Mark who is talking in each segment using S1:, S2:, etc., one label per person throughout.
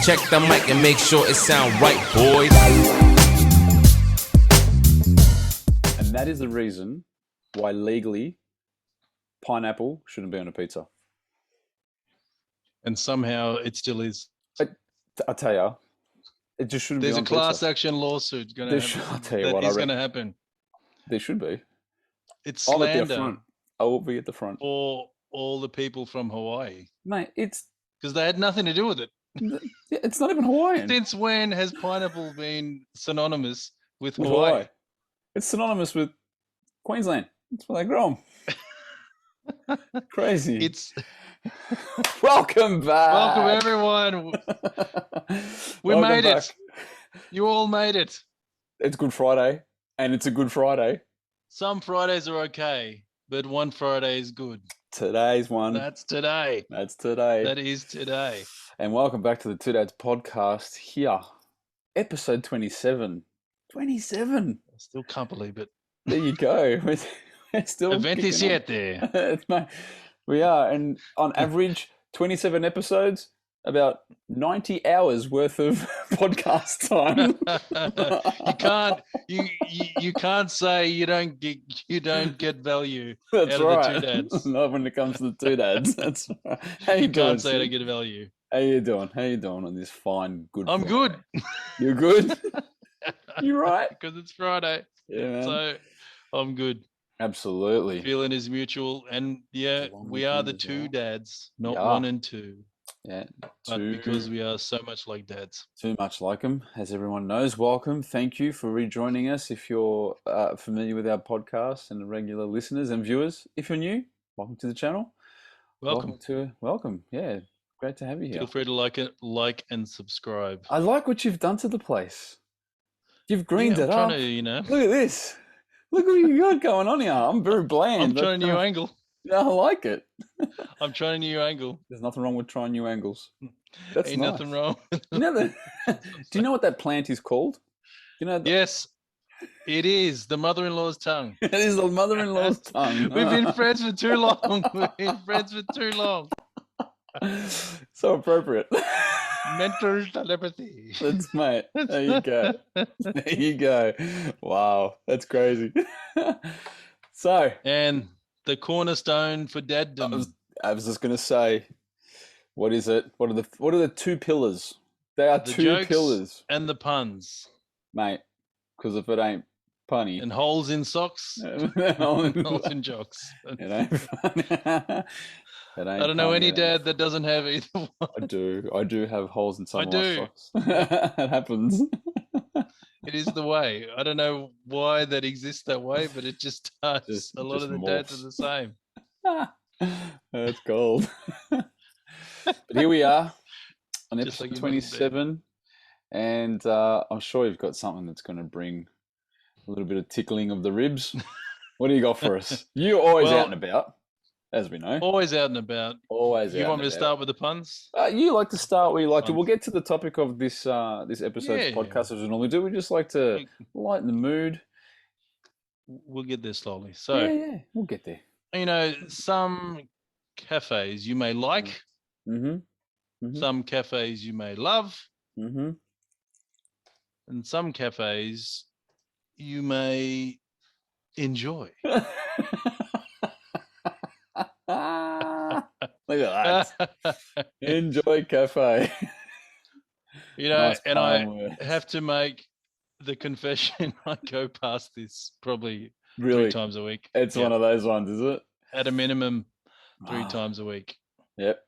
S1: Check the mic and make sure it sound right, boys.
S2: And that is the reason why legally pineapple shouldn't be on a pizza.
S3: And somehow it still is.
S2: I tell you, it just shouldn't
S3: There's
S2: be
S3: a
S2: on
S3: class
S2: pizza.
S3: action lawsuit going to happen.
S2: I'll tell you what,
S3: That is going to happen.
S2: There should be.
S3: It's
S2: I'll be at the
S3: slander
S2: front. I will be at the front.
S3: for all the people from Hawaii.
S2: Mate,
S3: because they had nothing to do with it.
S2: It's not even Hawaiian.
S3: Since when has pineapple been synonymous with Hawaii?
S2: It's synonymous with Queensland. That's where they grow them. Crazy.
S3: It's
S2: welcome back.
S3: Welcome everyone. We made it. You all made it.
S2: It's Good Friday, and it's a good Friday.
S3: Some Fridays are okay, but one Friday is good.
S2: Today's one.
S3: That's today.
S2: That's today.
S3: That is today.
S2: And welcome back to the Two Dads podcast here. Episode 27. 27.
S3: I still can't believe it.
S2: There you go. We're still
S3: 27.
S2: We are. And on average, 27 episodes, about 90 hours worth of podcast time.
S3: you can't say you don't get value
S2: That's
S3: out
S2: right.
S3: of the Two Dads.
S2: Not when it comes to the Two Dads. That's right. How you doing?
S3: Can't say I don't get value.
S2: How you doing? How you doing on this fine good
S3: I'm
S2: Friday?
S3: good.
S2: You're good? You're right.
S3: Because it's Friday.
S2: Yeah, man.
S3: So I'm good.
S2: Absolutely.
S3: Feeling is mutual. And yeah, we are the two dads, not one and two.
S2: Yeah.
S3: But because we are so much like dads.
S2: Too much like them, as everyone knows. Welcome. Thank you for rejoining us. If you're familiar with our podcast and the regular listeners and viewers, if you're new, welcome to the channel. Welcome. Yeah. Great to have you here.
S3: Feel free to like and subscribe.
S2: I like what you've done to the place. You've greened it up.
S3: Look
S2: at this. Look what you got going on here. I'm very bland.
S3: I'm trying a new angle.
S2: Yeah, I like it.
S3: I'm trying a new angle.
S2: There's nothing wrong with trying new angles. That's
S3: Ain't
S2: nice.
S3: nothing wrong.
S2: Do you know what that plant is called?
S3: Yes, it is the mother-in-law's tongue.
S2: It is the mother-in-law's tongue.
S3: We've been friends for too long.
S2: So appropriate.
S3: Mental telepathy.
S2: That's mate. There you go. There you go. Wow, that's crazy.
S3: And the cornerstone for daddom.
S2: I was just gonna say, what is it? What are the two pillars? They are two pillars.
S3: And the puns,
S2: mate. Because if it ain't punny
S3: and holes in socks, holes in jocks.
S2: It ain't funny.
S3: I don't know any dad that doesn't have either one.
S2: I do have holes in some of my socks. It happens.
S3: It is the way. I don't know why that exists that way, but it just does. A lot of the dads are the same.
S2: That's gold. But here we are on episode 27. And I'm sure you've got something that's going to bring a little bit of tickling of the ribs. What do you got for us? You're always out and about. As we know.
S3: Always out and about.
S2: Always out.
S3: You want me to start with the puns?
S2: You like to start where you like to. We'll get to the topic of this episode's podcast as we normally do. We just like to lighten the mood.
S3: We'll get there slowly. So
S2: yeah, we'll get there.
S3: You know, some cafes you may like. Some cafes you may love. And some cafes you may enjoy.
S2: Look at that. Enjoy cafe.
S3: You know, nice, and I have to make the confession, I go past this probably 3 times a week.
S2: It's one of those ones, is it?
S3: At a minimum 3 times a week.
S2: Yep.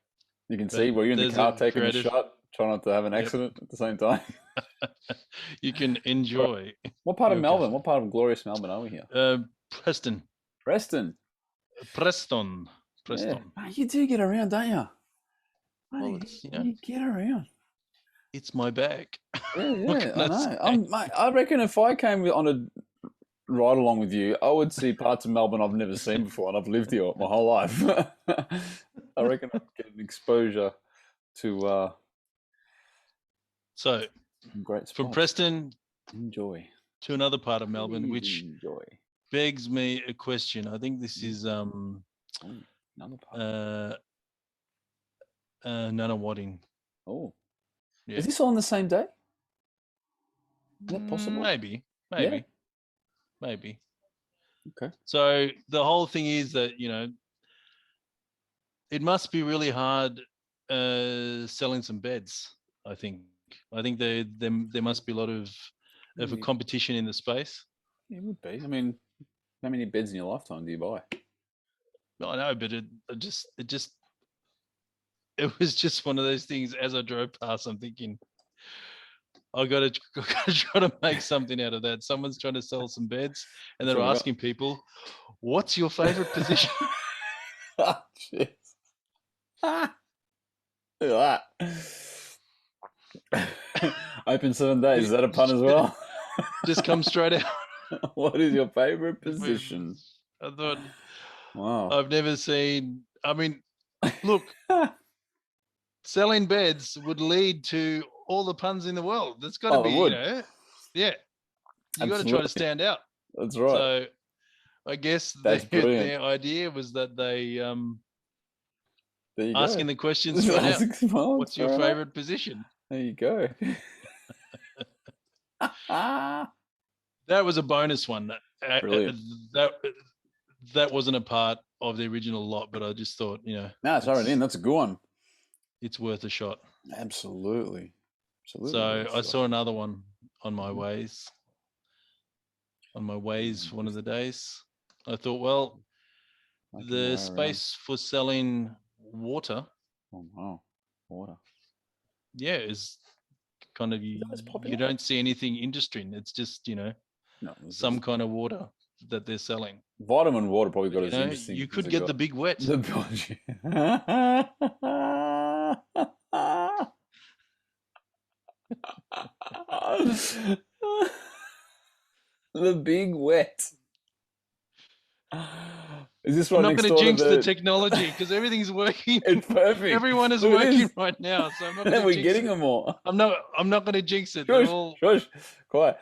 S2: You can see where you're in the car taking a shot, trying not to have an accident at the same time.
S3: You can enjoy.
S2: What part of Melbourne? What part of glorious Melbourne are we here?
S3: Preston.
S2: Preston.
S3: Yeah.
S2: You do get around, don't you?
S3: Well,
S2: you get around.
S3: It's my bag.
S2: Yeah, I know. I reckon if I came on a ride along with you, I would see parts of Melbourne I've never seen before, and I've lived here my whole life. I reckon I'd get an exposure to
S3: so
S2: great spots.
S3: From Preston
S2: enjoy
S3: to another part of Melbourne, which begs me a question. I think this is
S2: another part.
S3: Nunawading.
S2: Oh.
S3: Yeah.
S2: Is this all on the same day? Is that possible?
S3: Maybe.
S2: Yeah.
S3: Maybe.
S2: Okay.
S3: So the whole thing is that, it must be really hard selling some beds, I think. I think there must be a lot of a competition in the space.
S2: It would be. I mean, how many beds in your lifetime do you buy?
S3: I know, but it was just one of those things. As I drove past, I'm thinking, I got to try to make something out of that. Someone's trying to sell some beds, and they're asking people, "What's your favorite position?"
S2: Oh, jeez. Look at that. Open 7 days. Is that a pun as well?
S3: Just come straight out.
S2: What is your favorite position?
S3: I thought,
S2: wow.
S3: I've never seen. I mean, look, selling beds would lead to all the puns in the world. That's got to be, yeah. You got to try to stand out.
S2: That's right.
S3: So, I guess their idea was that they asking the questions straight out. What's your favorite position?
S2: There you go.
S3: That was a bonus one.
S2: Brilliant.
S3: That wasn't a part of the original lot, but I just thought,
S2: no, it's already in. That's a good one.
S3: It's worth a shot.
S2: Absolutely.
S3: So I saw another one on my ways. On my ways, one of the days, I thought, well, the space for selling water.
S2: Oh wow, water.
S3: Yeah, is kind of you don't see anything interesting. It's just some kind of water that they're selling.
S2: Vitamin water probably got as interesting.
S3: You could get the big wet.
S2: The big wet. Is this
S3: I'm not going to jinx the technology because everything's working.
S2: It's perfect.
S3: Everyone is working right now, so I'm not going to
S2: we're getting them all.
S3: I'm not going to jinx it.
S2: Shush. Quiet.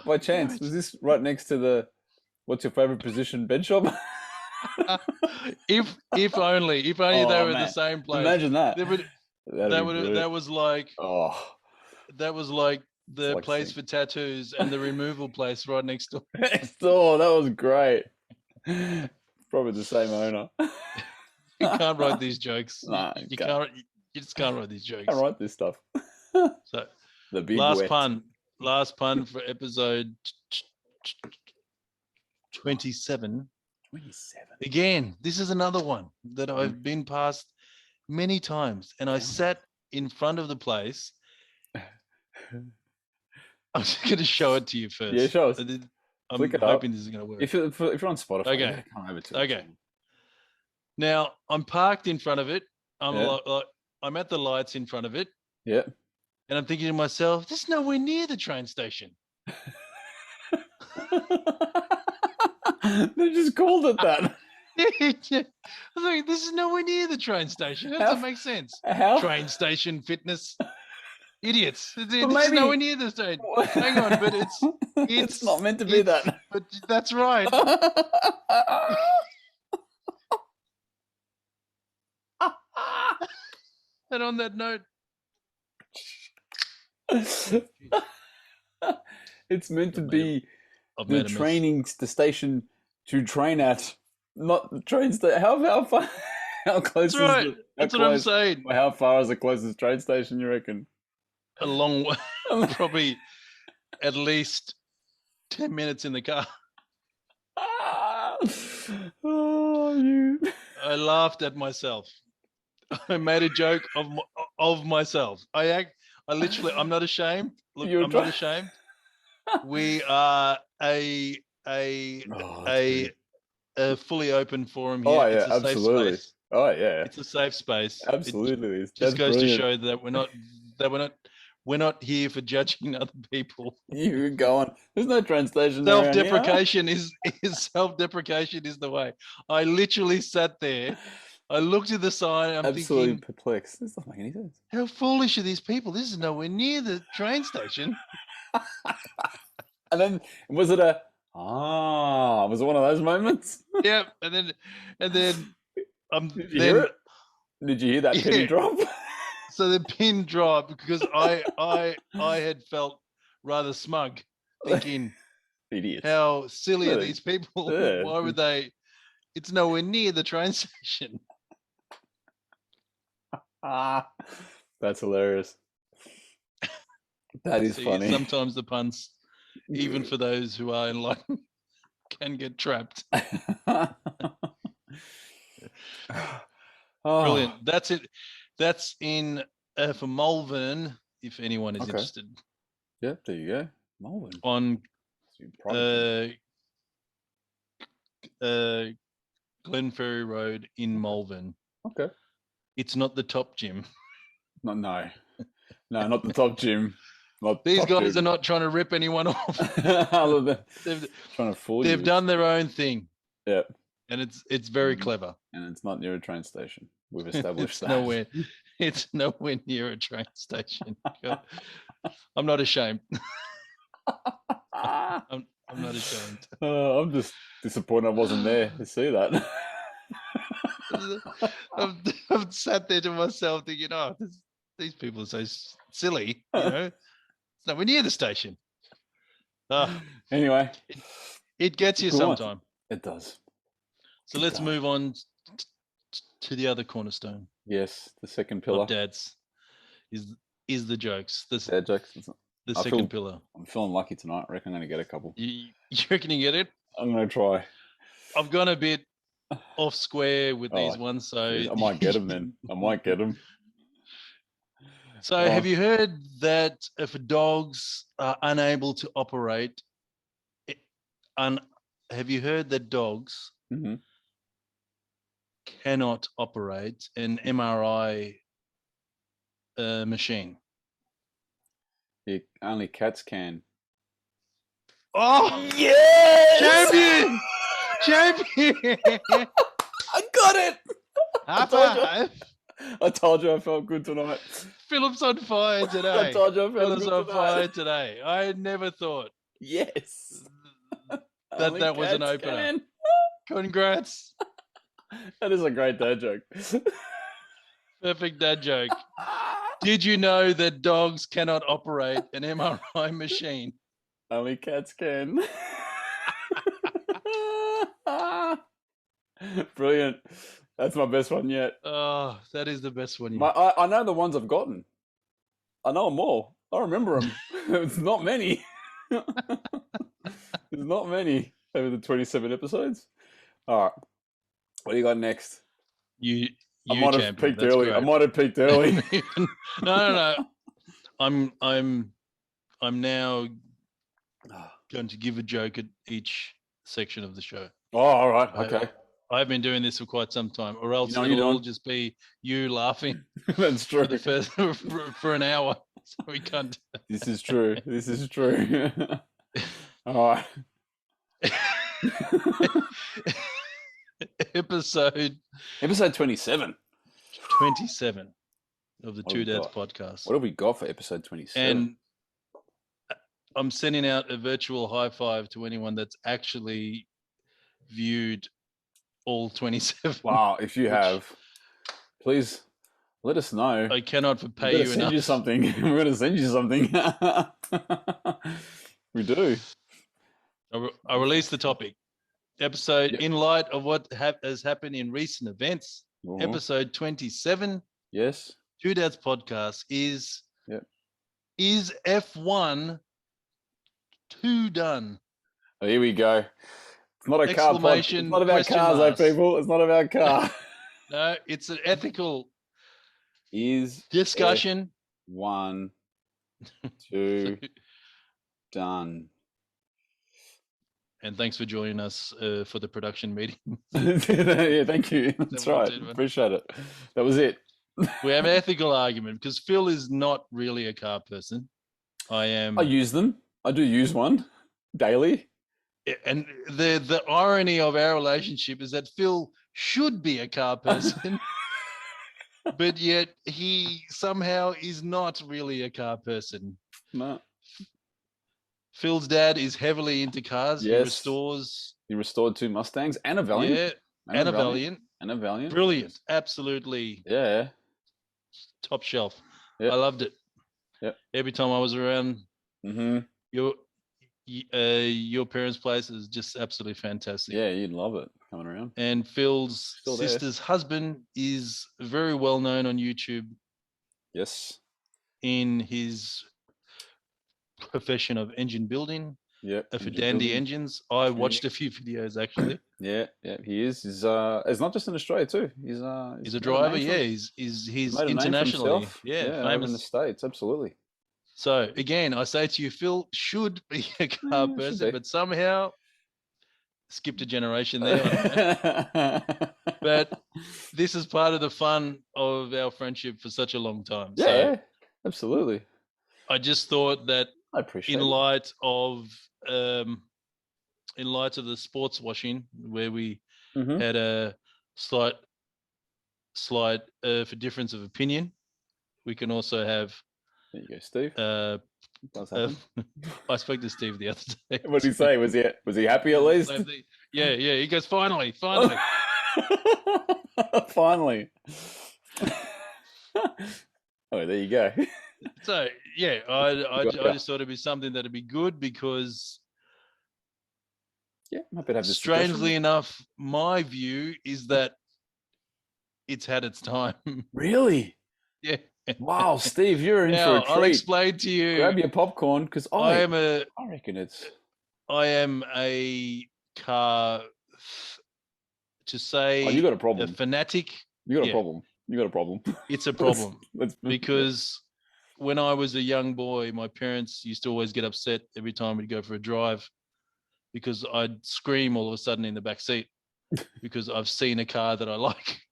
S2: By chance, was this right next to the what's your favorite position bed shop?
S3: if only they were in the same place.
S2: Imagine that.
S3: That was like the
S2: like
S3: place for tattoos and the removal place right next door.
S2: Next door. That was great. Probably the same owner.
S3: You can't write these jokes.
S2: No,
S3: you can't. You just can't write these jokes.
S2: I can't write this stuff.
S3: So
S2: the big
S3: last
S2: wet.
S3: pun for episode 27.
S2: 27.
S3: Again, this is another one that I've been past many times, and I sat in front of the place. I'm just going to show it to you first.
S2: Yeah, show us.
S3: I'm hoping this is going to work.
S2: If you're on Spotify,
S3: okay.
S2: Come over to
S3: okay. Now I'm parked in front of it. I'm at the lights in front of it.
S2: Yeah.
S3: And I'm thinking to myself, this is nowhere near the train station.
S2: They just called it that.
S3: I was like, this is nowhere near the train station. That doesn't make sense.
S2: How?
S3: Train station fitness. Idiots. This is nowhere near the station. Hang on, but it's
S2: not meant to be that.
S3: But that's right. And on that note,
S2: it's meant to be the station to train at, not the train station. How far? How close?
S3: That's right. That's what I'm saying.
S2: How far is the closest train station, you reckon?
S3: A long way. Probably at least 10 minutes in the car. I laughed at myself. I made a joke of myself. I'm not ashamed. Look, I'm not ashamed. We are a fully open forum here.
S2: Oh yeah,
S3: it's a
S2: absolutely.
S3: Safe space.
S2: Oh yeah,
S3: it's a safe space.
S2: Absolutely,
S3: it just goes to show that we're not here for judging other people.
S2: You go on. There's no train station.
S3: Self-deprecation is the way. I literally sat there. I looked at the sign. I'm
S2: absolutely
S3: thinking,
S2: perplexed. This doesn't make any sense.
S3: How foolish are these people? This is nowhere near the train station.
S2: And then was it was it one of those moments?
S3: Yeah, and then
S2: Did you hear it? Did you hear that penny drop?
S3: So the pin dropped because I had felt rather smug, thinking
S2: Idiots.
S3: how silly are
S2: Yeah,
S3: these people?
S2: yeah.
S3: Why would they? It's nowhere near the train station.
S2: Ah, that's hilarious. That is
S3: See,
S2: funny.
S3: sometimes the puns, even for those who are enlightened, can get trapped.
S2: Oh,
S3: Brilliant. That's it. That's in for Malvern, if anyone is
S2: okay.
S3: interested,
S2: Yeah, there you go. Melbourne.
S3: on
S2: Private
S3: Glenferrie Road in Malvern.
S2: okay.
S3: It's not the top gym.
S2: No, not the top gym. Not
S3: These
S2: top
S3: guys
S2: gym.
S3: are not trying to rip anyone off.
S2: Other than
S3: They've,
S2: trying to fool
S3: they've
S2: you.
S3: done their own thing,
S2: Yeah,
S3: and it's very clever.
S2: and it's not near a train station. We've established
S3: It's
S2: that.
S3: nowhere. It's nowhere near a train station. God, I'm not ashamed. I'm not ashamed.
S2: I'm just disappointed I wasn't there to see that.
S3: I've sat there to myself thinking, oh, these people are so silly, It's nowhere near the station.
S2: Anyway,
S3: It gets you
S2: Go on.
S3: sometime.
S2: it does.
S3: So let's
S2: does.
S3: move on to the other cornerstone
S2: Yes, the second pillar.
S3: of dads is the jokes.
S2: Dad jokes.
S3: The
S2: I
S3: second
S2: feel-
S3: pillar.
S2: I'm feeling lucky tonight. I reckon I'm going to get a couple.
S3: You reckon you get it?
S2: I'm going to try.
S3: I've gone a bit off square with these
S2: Oh,
S3: ones, so
S2: Jeez, I might get them then. I might get them.
S3: So,
S2: Oh.
S3: have you heard that if dogs are unable to operate, have you heard that dogs
S2: hmm
S3: cannot operate an MRI machine?
S2: Only cats can.
S3: Oh,
S2: Yes!
S3: champion!
S2: I got it!
S3: High
S2: told you.
S3: five!
S2: I told you I felt good tonight.
S3: Philip's on fire today.
S2: I told you I felt
S3: Philip's
S2: good
S3: on
S2: tonight.
S3: fire today. I never thought
S2: Yes.
S3: that was an
S2: cats
S3: opener.
S2: can.
S3: Congrats.
S2: That is a great dad joke.
S3: Perfect dad joke. Did you know that dogs cannot operate an MRI machine?
S2: Only cats can. Brilliant. That's my best one yet.
S3: Oh, that is the best one.
S2: I know the ones I've gotten. I know them all. I remember them. It's not many. There's not many over the 27 episodes. All right. What do you got next?
S3: You
S2: I might have
S3: champion.
S2: peaked
S3: That's
S2: early.
S3: great.
S2: I might have peaked early.
S3: No. I'm now going to give a joke at each section of the show.
S2: Oh, all right. Okay.
S3: I've been doing this for quite some time, or else
S2: know you're
S3: it'll all
S2: doing.
S3: just be you laughing
S2: That's true.
S3: for the first for an hour. So we can't.
S2: This is true. This is true. All right.
S3: Episode
S2: 27.
S3: 27 of the
S2: What
S3: Two
S2: have we
S3: Dads
S2: got?
S3: podcast.
S2: What have we got for episode 27?
S3: And I'm sending out a virtual high five to anyone that's actually viewed all 27.
S2: Wow, if you have, please let us know.
S3: I cannot
S2: We're
S3: pay
S2: gonna
S3: you
S2: send
S3: enough.
S2: you something. We're going to send you something. We do.
S3: I'll release the topic. Episode,
S2: Yep.
S3: in light of what has happened in recent events,
S2: Mhm.
S3: episode 27,
S2: Yes.
S3: Two Dads podcast is
S2: Yep.
S3: Is F1 too done?
S2: Oh, here we go. It's not a car podcast.
S3: Exclamation,
S2: It's not about
S3: question
S2: cars,
S3: marks.
S2: people. It's not about car.
S3: No, it's an ethical
S2: Is
S3: discussion.
S2: 1, 2, done.
S3: And thanks for joining us for the production meeting.
S2: Yeah, thank you. That's
S3: what I
S2: right.
S3: did, man.
S2: Appreciate it. That was it.
S3: We have an ethical argument because Phil is not really a car person. I am.
S2: I use them. I do use one daily.
S3: And the irony of our relationship is that Phil should be a car person, but yet he somehow is not really a car person.
S2: No.
S3: Phil's dad is heavily into cars. He
S2: Yes.
S3: restores.
S2: He restored 2 Mustangs and a Valiant.
S3: Yeah, and a Valiant.
S2: And a Valiant.
S3: Brilliant. Absolutely
S2: Yeah.
S3: top shelf.
S2: Yep.
S3: I loved it.
S2: Yep.
S3: Every time I was around
S2: Mm-hmm.
S3: your parents' place is just absolutely fantastic.
S2: Yeah, you'd love it coming around.
S3: And Phil's
S2: Still there.
S3: sister's husband is very well known on YouTube
S2: Yes.
S3: in his profession of engine building.
S2: Yep.
S3: For Dandy Engines. I watched a few videos actually.
S2: Yeah, he is. He's it's not just in Australia too. He's
S3: a driver. Yeah, he's
S2: made a name for
S3: internationally.
S2: himself.
S3: Yeah,
S2: over in the
S3: famous.
S2: States, absolutely.
S3: So again, I say to you, Phil should be a car person, but somehow skipped a generation there. But this is part of the fun of our friendship for such a long time.
S2: Yeah,
S3: so
S2: absolutely.
S3: I just thought that
S2: I appreciate
S3: in light of the sports washing, where we had a slight for difference of opinion, we can also have.
S2: There you go, Steve.
S3: I spoke to Steve the other day.
S2: What did he say? Was he happy at least?
S3: Yeah. He goes, finally.
S2: Finally. Oh, there you go.
S3: So yeah, I just thought it'd be something that'd be good because
S2: I'm happy to have this.
S3: Strangely enough, my view is that it's had its time.
S2: Really?
S3: Yeah.
S2: Wow, Steve, you're in for a treat.
S3: I'll explain to you.
S2: Grab your popcorn because I reckon it's.
S3: I am a car. To say
S2: you got a problem.
S3: A fanatic.
S2: You got a problem. You got a problem.
S3: It's a problem because when I was a young boy, my parents used to always get upset every time we'd go for a drive because I'd scream all of a sudden in the back seat because I've seen a car that I like.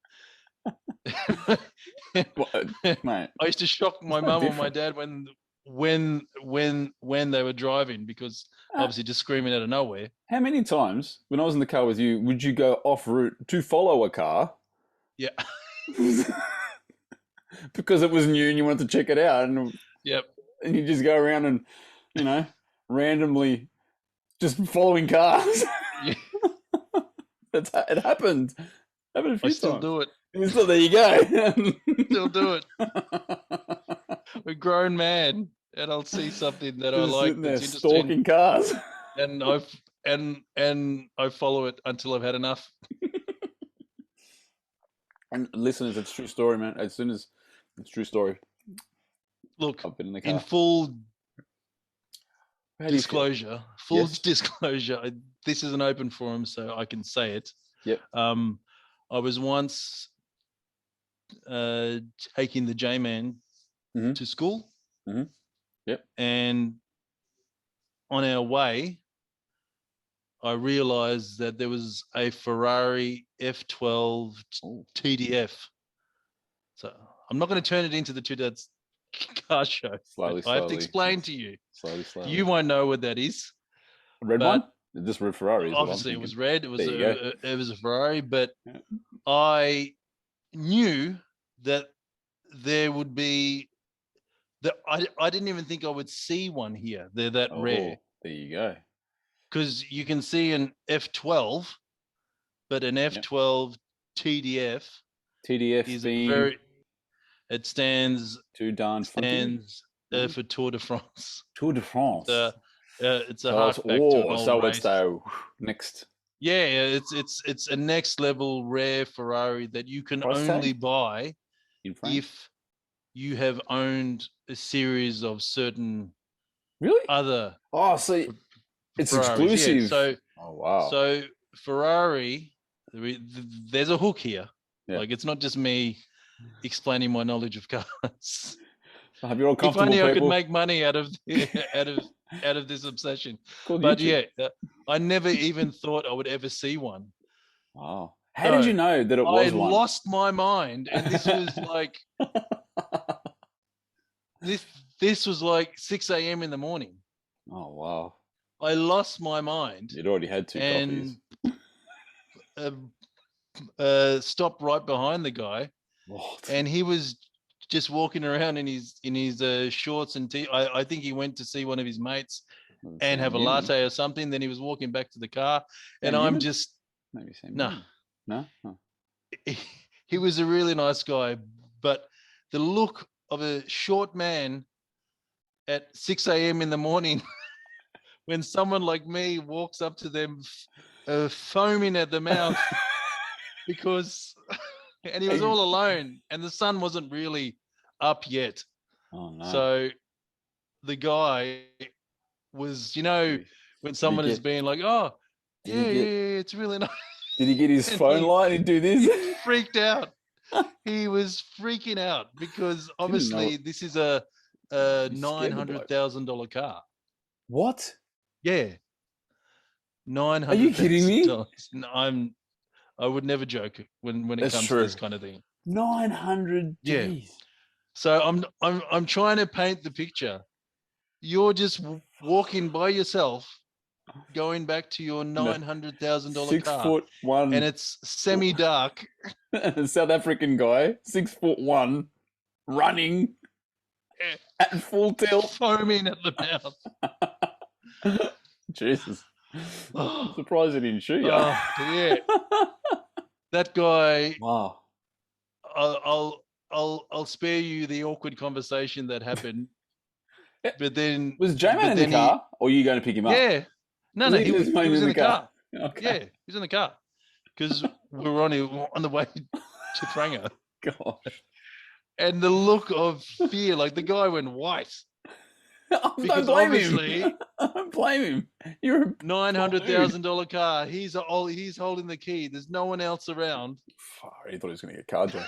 S2: Mate,
S3: I used to shock my mum or my dad when they were driving because obviously just screaming out of nowhere.
S2: How many times when I was in the car with you would you go off route to follow a car?
S3: Yeah.
S2: Because it was new and you wanted to check it out, and and you just go around and randomly just following cars. Yeah. It happened. A few
S3: I still
S2: times.
S3: do it.
S2: So there you go.
S3: Still do it. We're grown man, and I'll see something that just I like that's interesting.
S2: Stalking cars,
S3: and I follow it until I've had enough.
S2: And listeners, it's a true story, man. As soon as it's a true story.
S3: Look, I've been in the car. In full disclosure, this is an open forum, so I can say it.
S2: Yep.
S3: I was once taking the J-Man to school.
S2: Mm-hmm. Yep.
S3: And on our way, I realized that there was a Ferrari F12 TDF. So I'm not going to turn it into the Two Dads car show.
S2: Slowly.
S3: I have to explain to you.
S2: Slowly.
S3: You won't know what that is.
S2: Red one? Just red Ferrari.
S3: Obviously, it was red. It was a Ferrari, but I knew that there would be. I didn't even think I would see one here. They're that rare.
S2: There you go.
S3: Because you can see an F12, but an F12 TDF.
S2: TDF
S3: is
S2: being
S3: it stands
S2: too darn
S3: for Tour de France.
S2: Tour de France.
S3: It's a halfback to an old race.
S2: It's next.
S3: Yeah, it's a next level rare Ferrari that you can only buy if you have owned a series of certain other.
S2: Oh, so it's
S3: Ferraris.
S2: exclusive.
S3: Yeah, so
S2: wow.
S3: So Ferrari, there's a hook here.
S2: Yeah.
S3: Like it's not just me explaining my knowledge of cars.
S2: Have you all comfortable?
S3: If only
S2: people?
S3: I could make money out of this obsession.
S2: But
S3: YouTube. I never even thought I would ever see one.
S2: Wow. How did you know that it was one?
S3: I lost my mind, and this was like this was like 6 a.m. in the morning.
S2: Oh wow.
S3: I lost my mind.
S2: You'd already had 2
S3: coffees. Stopped right behind the guy.
S2: What?
S3: And he was just walking around in his shorts and I think he went to see one of his mates and have a latte or something. Then he was walking back to the car, and I'm just no.
S2: Huh.
S3: He was a really nice guy, but the look of a short man at 6 a.m. in the morning when someone like me walks up to them foaming at the mouth because and he was all alone and the sun wasn't really up yet.
S2: Oh no!
S3: So the guy was, when someone is being like, "Oh, yeah, it's really nice."
S2: Did he get his phone light and do this?
S3: He freaked out. He was freaking out because obviously this is a $900,000 car.
S2: What?
S3: Yeah, $900,000.
S2: Are you kidding me?
S3: I would never joke when it comes to this kind of thing.
S2: 900.
S3: Yeah. So I'm trying to paint the picture. You're just walking by yourself, going back to your $900,000 car.
S2: 6'1",
S3: and it's semi-dark.
S2: South African guy, 6'1", running at full tilt,
S3: foaming at the mouth.
S2: Jesus, I'm surprised he didn't shoot you.
S3: Yeah, that guy.
S2: Wow.
S3: I'll spare you the awkward conversation that happened. But then
S2: was J-Man in the car, or are you going to pick him up?
S3: Yeah, no, he was in the car.
S2: Okay.
S3: Yeah, he was in the car because we were on the way to Franga.
S2: Gosh.
S3: And the look of fear, like the guy went white.
S2: Don't blame him. Don't blame him. You're a
S3: $900,000 car. He's holding the key. There's no one else around.
S2: He thought he was going to get carjacked.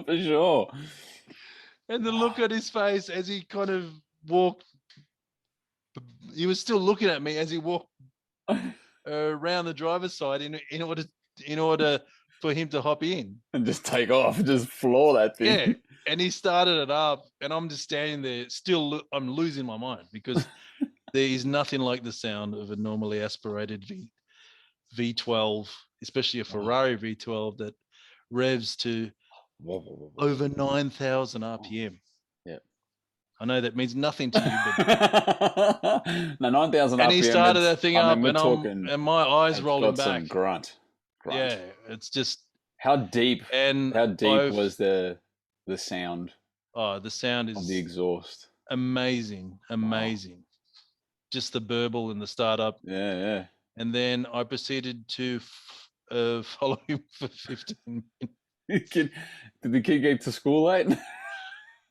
S2: For sure.
S3: And the look on his face as he kind of walked, he was still looking at me as he walked around the driver's side in order for him to hop in
S2: and just take off, just floor that thing.
S3: Yeah, and he started it up, and I'm just standing there, still I'm losing my mind because there is nothing like the sound of a normally aspirated V12, especially a Ferrari V12 that revs to over 9,000 RPM.
S2: Yeah,
S3: I know that means nothing to you,
S2: but no, 9,000 RPM.
S3: And he started that thing up, and my eyes rolling back.
S2: Some grunt.
S3: Yeah, it's just
S2: how deep was the sound?
S3: Oh, the sound is
S2: of the exhaust.
S3: Amazing. Wow. Just the burble and the startup.
S2: Yeah.
S3: And then I proceeded to follow him for 15 minutes.
S2: Did the kid get to school late?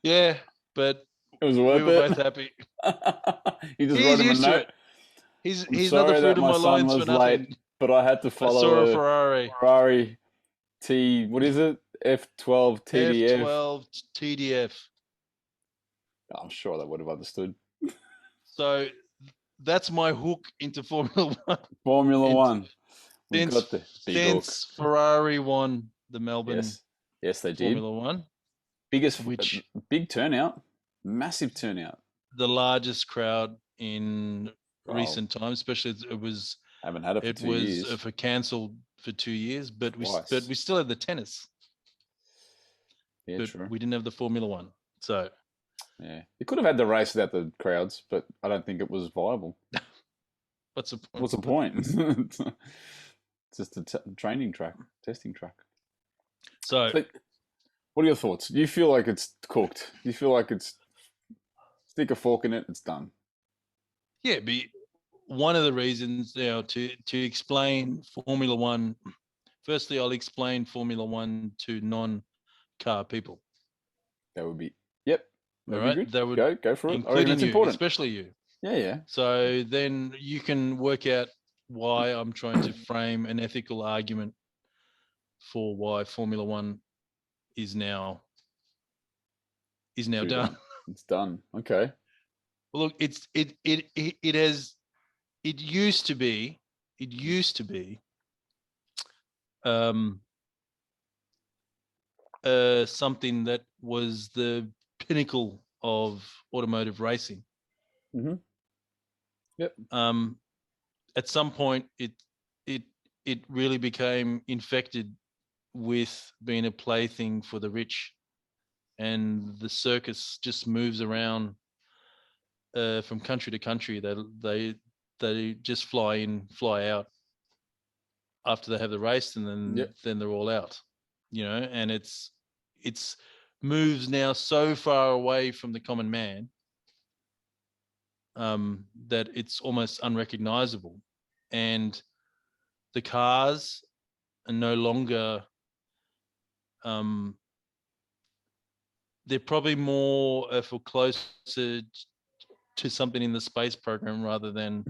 S3: Yeah, but
S2: it was worth
S3: we were both happy.
S2: You just wrote him a note.
S3: He's not the fruit of my loins for nothing.
S2: Late, but I had to follow.
S3: I saw a
S2: Ferrari T. What is it? F12 TDF.
S3: F12 TDF.
S2: I'm sure they would have understood.
S3: So that's my hook into Formula One.
S2: Formula One.
S3: Since Ferrari won the Melbourne.
S2: Yes, they did.
S3: Formula One.
S2: Big turnout, massive turnout.
S3: The largest crowd in recent times, especially it was.
S2: Haven't had it for 2 years.
S3: It was cancelled for 2 years, but we still had the tennis.
S2: Yeah,
S3: but
S2: true.
S3: We didn't have the Formula One, so.
S2: Yeah, you could have had the race without the crowds, but I don't think it was viable.
S3: What's the point?
S2: What's the point? It's just a training track, testing track.
S3: So,
S2: what are your thoughts? Do you feel like it's cooked? Do you feel like it's stick a fork in it, it's done?
S3: Yeah, but one of the reasons to explain Formula One. Firstly, I'll explain Formula One to non-car people.
S2: That would be
S3: all right. That would
S2: go for it.
S3: Including you, important. Especially you.
S2: Yeah.
S3: So then you can work out why I'm trying to frame an ethical argument for why Formula One is now done.
S2: It's done. Okay.
S3: Well, look, it used to be something that was the pinnacle of automotive racing.
S2: Mm-hmm. Yep.
S3: At some point, it really became infected with being a plaything for the rich, and the circus just moves around from country to country. They just fly in, fly out after they have the race, and then they're all out. And it's it's moves now so far away from the common man that it's almost unrecognizable, and the cars are no longer. They're probably more for closer to something in the space program rather than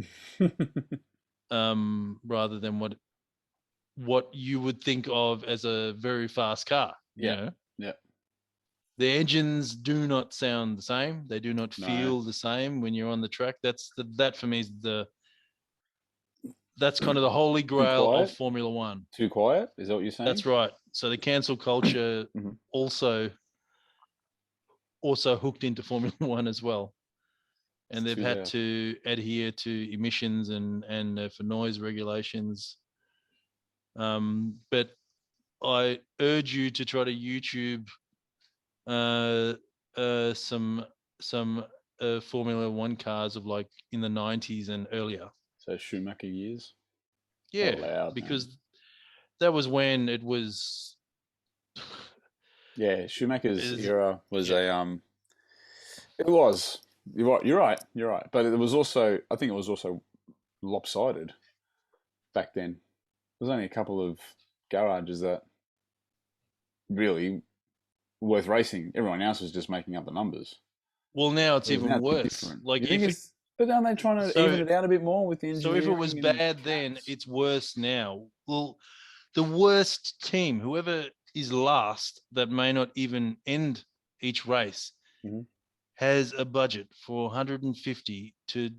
S3: what you would think of as a very fast car. You know?
S2: Yeah.
S3: The engines do not sound the same. They do not
S2: No.
S3: feel the same when you're on the track. That for me is that's kind of the holy grail of Formula One.
S2: Too quiet? Is that what you're saying?
S3: That's right. So the cancel culture also hooked into Formula One as well. And they've had to adhere to emissions and for noise regulations. But I urge you to try to YouTube some Formula One cars of like in the 90s and earlier.
S2: So Schumacher years?
S3: Yeah,
S2: loud,
S3: because that was when it was.
S2: Yeah, Schumacher's era was it was. You're right. But it was also, I think it was also lopsided back then. There's only a couple of garages that really worth racing. Everyone else was just making up the numbers.
S3: Well, now it's even worse. Like
S2: but aren't they trying to even it out a bit more with the engineering?
S3: So if it was bad then, it's worse now. Well, the worst team, whoever is last, that may not even end each race, has a budget for 150 to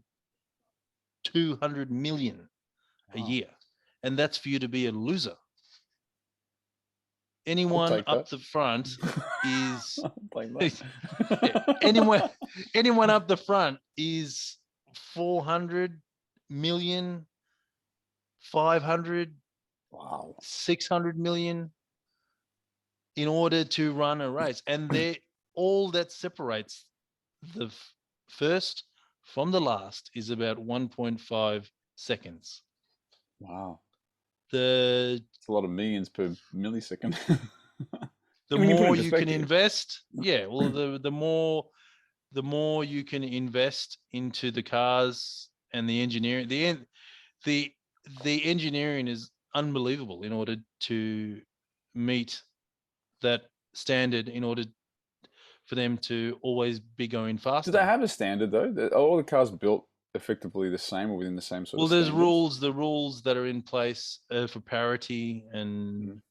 S3: 200 million a year, and that's for you to be a loser. Anyone up the front is anyone up the front is 400 million, 500, 600 million in order to run a race, and they all that separates the first from the last is about 1.5 seconds.
S2: Wow.
S3: It's
S2: a lot of millions per millisecond.
S3: The more you can invest, well, the more you can invest into the cars and the engineering. The engineering is unbelievable in order to meet that standard, in order for them to always be going faster.
S2: Do they have a standard though? Are all the cars built effectively the same or within the same sort of standards?
S3: There's rules. The rules that are in place for parity and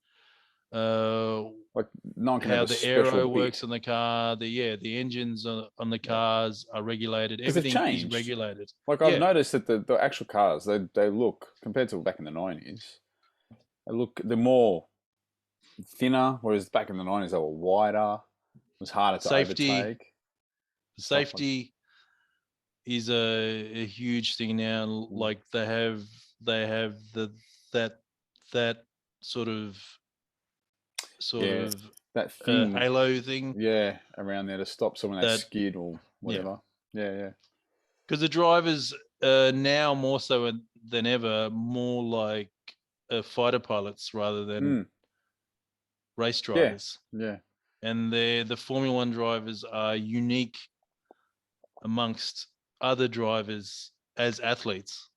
S2: like no one can
S3: how
S2: have
S3: the aero works on the car. The engines on the cars are regulated. Everything is regulated.
S2: Like I've noticed that the actual cars, they look, compared to back in the 90s, they're more thinner, whereas back in the 90s they were wider. It was harder to overtake.
S3: Safety is a huge thing now. Like they have that sort of
S2: that thing,
S3: halo thing,
S2: around there to stop someone that skid or whatever.
S3: Because the drivers now more so than ever, more like fighter pilots rather than race drivers. And the Formula One drivers are unique amongst other drivers as athletes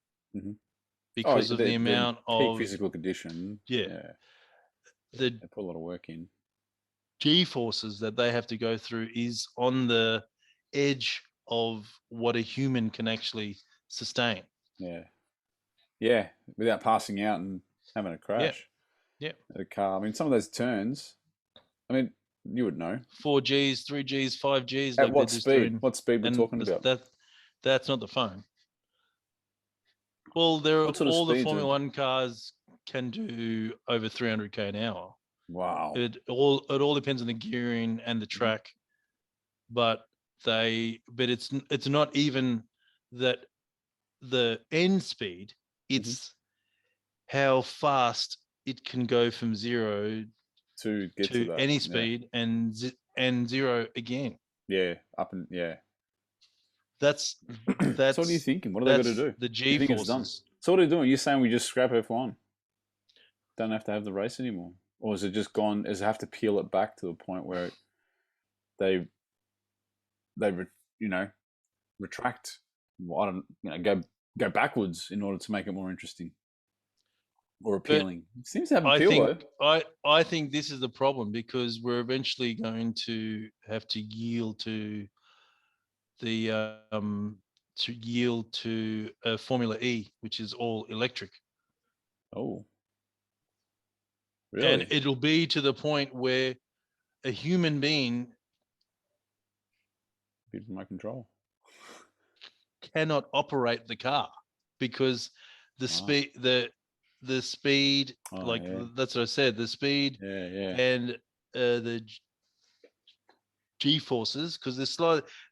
S3: because of the amount of
S2: peak physical condition. They put a lot of work in.
S3: G-forces that they have to go through is on the edge of what a human can actually sustain.
S2: Without passing out and having a crash. A car. I mean, some of those turns, I mean, you would know.
S3: 4Gs, 3Gs, 5Gs.
S2: At what speed? What speed we're talking about?
S3: That's not the phone. Well, all the Formula One cars can do over 300k an hour.
S2: Wow.
S3: It all depends on the gearing and the track, but it's not even that the end speed. It's how fast it can go from zero
S2: to get to that,
S3: any speed and zero again.
S2: That's so what are you thinking? What are they going to do?
S3: The G-forces.
S2: So what are they doing? You're saying we just scrap F1? Don't have to have the race anymore? or is it just gone? Does it have to peel it back to the point where they retract? Well, I don't go backwards in order to make it more interesting or appealing. It seems to have appeal though.
S3: I think this is the problem, because we're eventually going to have to yield to the Formula E, which is all electric.
S2: Oh,
S3: and
S2: really?
S3: it'll be to the point where a human being
S2: Bit from my control.
S3: cannot operate the car, because the
S2: Wow.
S3: speed the speed,
S2: Oh,
S3: like
S2: yeah.
S3: that's what I said, the speed
S2: Yeah.
S3: and the G forces, because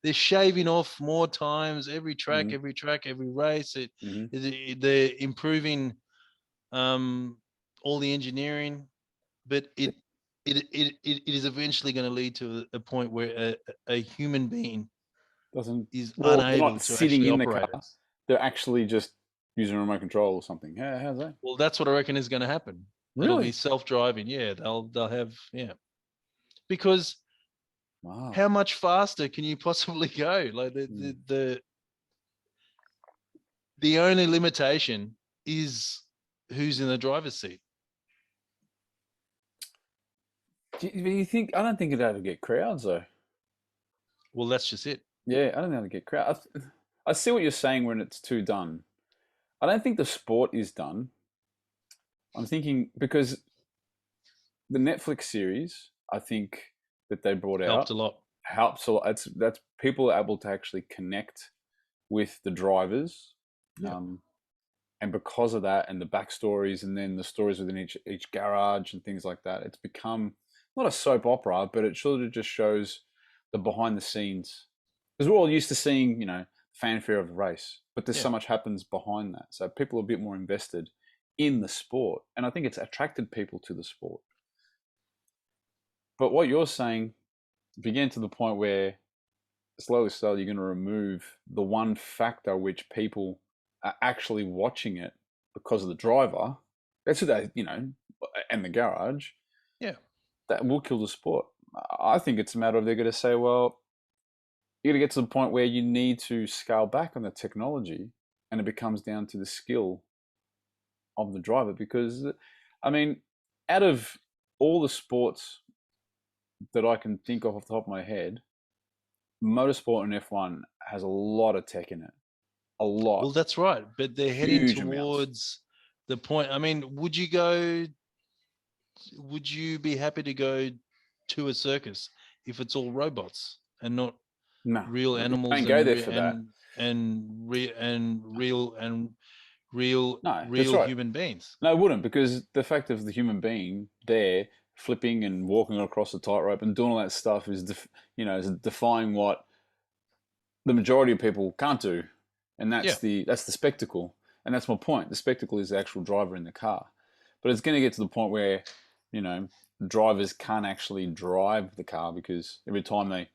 S3: they're shaving off more times every track,
S2: Mhm.
S3: every race.
S2: Mhm.
S3: They're improving all the engineering, but it is eventually going to lead to a point where a human being
S2: Doesn't
S3: is
S2: Well, they're
S3: unable
S2: not
S3: to
S2: sitting
S3: actually
S2: in the
S3: operate
S2: car.
S3: it.
S2: They're actually just using a remote control or something. How's that?
S3: Well, that's what I reckon is going to happen. It'll be
S2: Really?
S3: self-driving. Yeah, they'll have, yeah. Because
S2: Wow.
S3: how much faster can you possibly go? Like the only limitation is who's in the driver's seat.
S2: You think? I don't think it'd ever get crowds though.
S3: Well, that's just it.
S2: Yeah, I don't think it'd get crowds. I see what you're saying when it's too done. I don't think the sport is done. I'm thinking because the Netflix series, I think that they brought
S3: Helped
S2: out
S3: a lot.
S2: helps a lot. That's people are able to actually connect with the drivers,
S3: Yeah.
S2: and because of that, and the backstories, and then the stories within each garage and things like that, it's become not a soap opera, but it sort of just shows the behind the scenes. Because we're all used to seeing, fanfare of the race, but there's so much happens behind that. So people are a bit more invested in the sport, and I think it's attracted people to the sport. But what you're saying, begin to the point where slowly you're going to remove the one factor which people are actually watching it because of the driver. That's what they, and the garage.
S3: Yeah.
S2: That will kill the sport. I think it's a matter of they're going to say, well, you're going to get to the point where you need to scale back on the technology, and it becomes down to the skill of the driver. Because, I mean, out of all the sports that I can think of off the top of my head, motorsport and F1 has a lot of tech in it. A lot.
S3: Well, that's right. But they're heading
S2: Huge
S3: towards
S2: amounts.
S3: the point. I mean, would you be happy to go to a circus if it's all robots and not
S2: No,
S3: real
S2: you
S3: animals
S2: don't go there for that. No, that's
S3: real
S2: right.
S3: human beings?
S2: No, it wouldn't, because the fact of the human being there flipping and walking across the tightrope and doing all that stuff is defying what the majority of people can't do, and that's the spectacle. And that's my point. The spectacle is the actual driver in the car, but it's going to get to the point where drivers can't actually drive the car, because every time they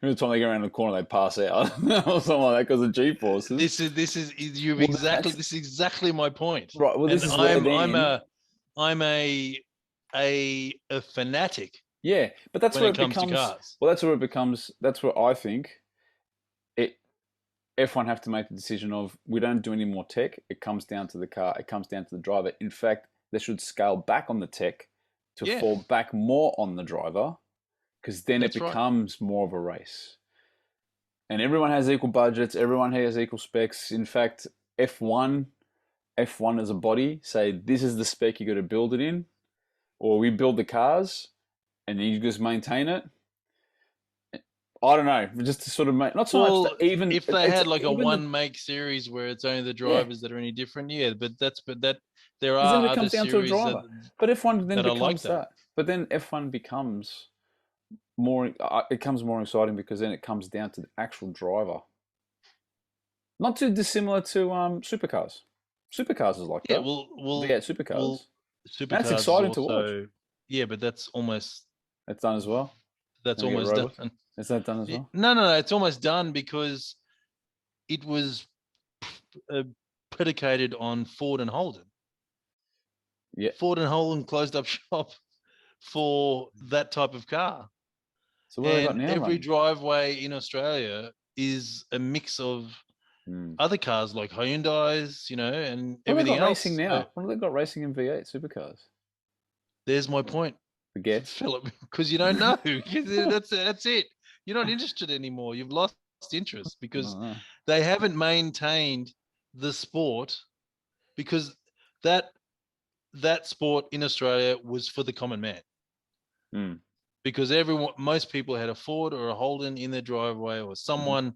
S2: go around the corner, they pass out or something like that because of G forces.
S3: This is exactly my point.
S2: Right. Well,
S3: and
S2: this is where
S3: I'm a fanatic.
S2: Yeah, but that's
S3: when
S2: where
S3: it comes to cars.
S2: Well, that's where it becomes. That's where I think it. F1 have to make the decision of, we don't do any more tech. It comes down to the car. It comes down to the driver. In fact, they should scale back on the tech to fall back more on the driver, because then it becomes more of a race. And everyone has equal budgets. Everyone has equal specs. In fact, F1 as a body say, this is the spec you got to build it in, or we build the cars and you just maintain it. I don't know, just to sort of make, not so much that even
S3: if they had like a one make series where it's only the drivers that are any different, but there are
S2: then it
S3: other
S2: comes down to a
S3: series
S2: driver. But F1 then becomes
S3: like
S2: that. But then F1 becomes more. It becomes more exciting because then it comes down to the actual driver. Not too dissimilar to supercars. Supercars is like that. V8 supercars.
S3: Supercars
S2: That's exciting
S3: also,
S2: to watch.
S3: Yeah, but that's almost.
S2: It's done as well.
S3: That's almost done.
S2: Is that done as well?
S3: No. It's almost done because it was predicated on Ford and Holden.
S2: Yeah.
S3: Ford and Holland closed up shop for that type of car.
S2: So what have they got
S3: And
S2: now?
S3: every
S2: Running?
S3: driveway in Australia is a mix of other cars like Hyundai's, and
S2: What have they
S3: everything
S2: got
S3: else.
S2: racing now? What have they got racing in V8 supercars?
S3: There's my point,
S2: Forget.
S3: Philip, because you don't know. That's it. You're not interested anymore. You've lost interest because they haven't maintained the sport, because that sport in Australia was for the common man. Because most people had a Ford or a Holden in their driveway, or someone,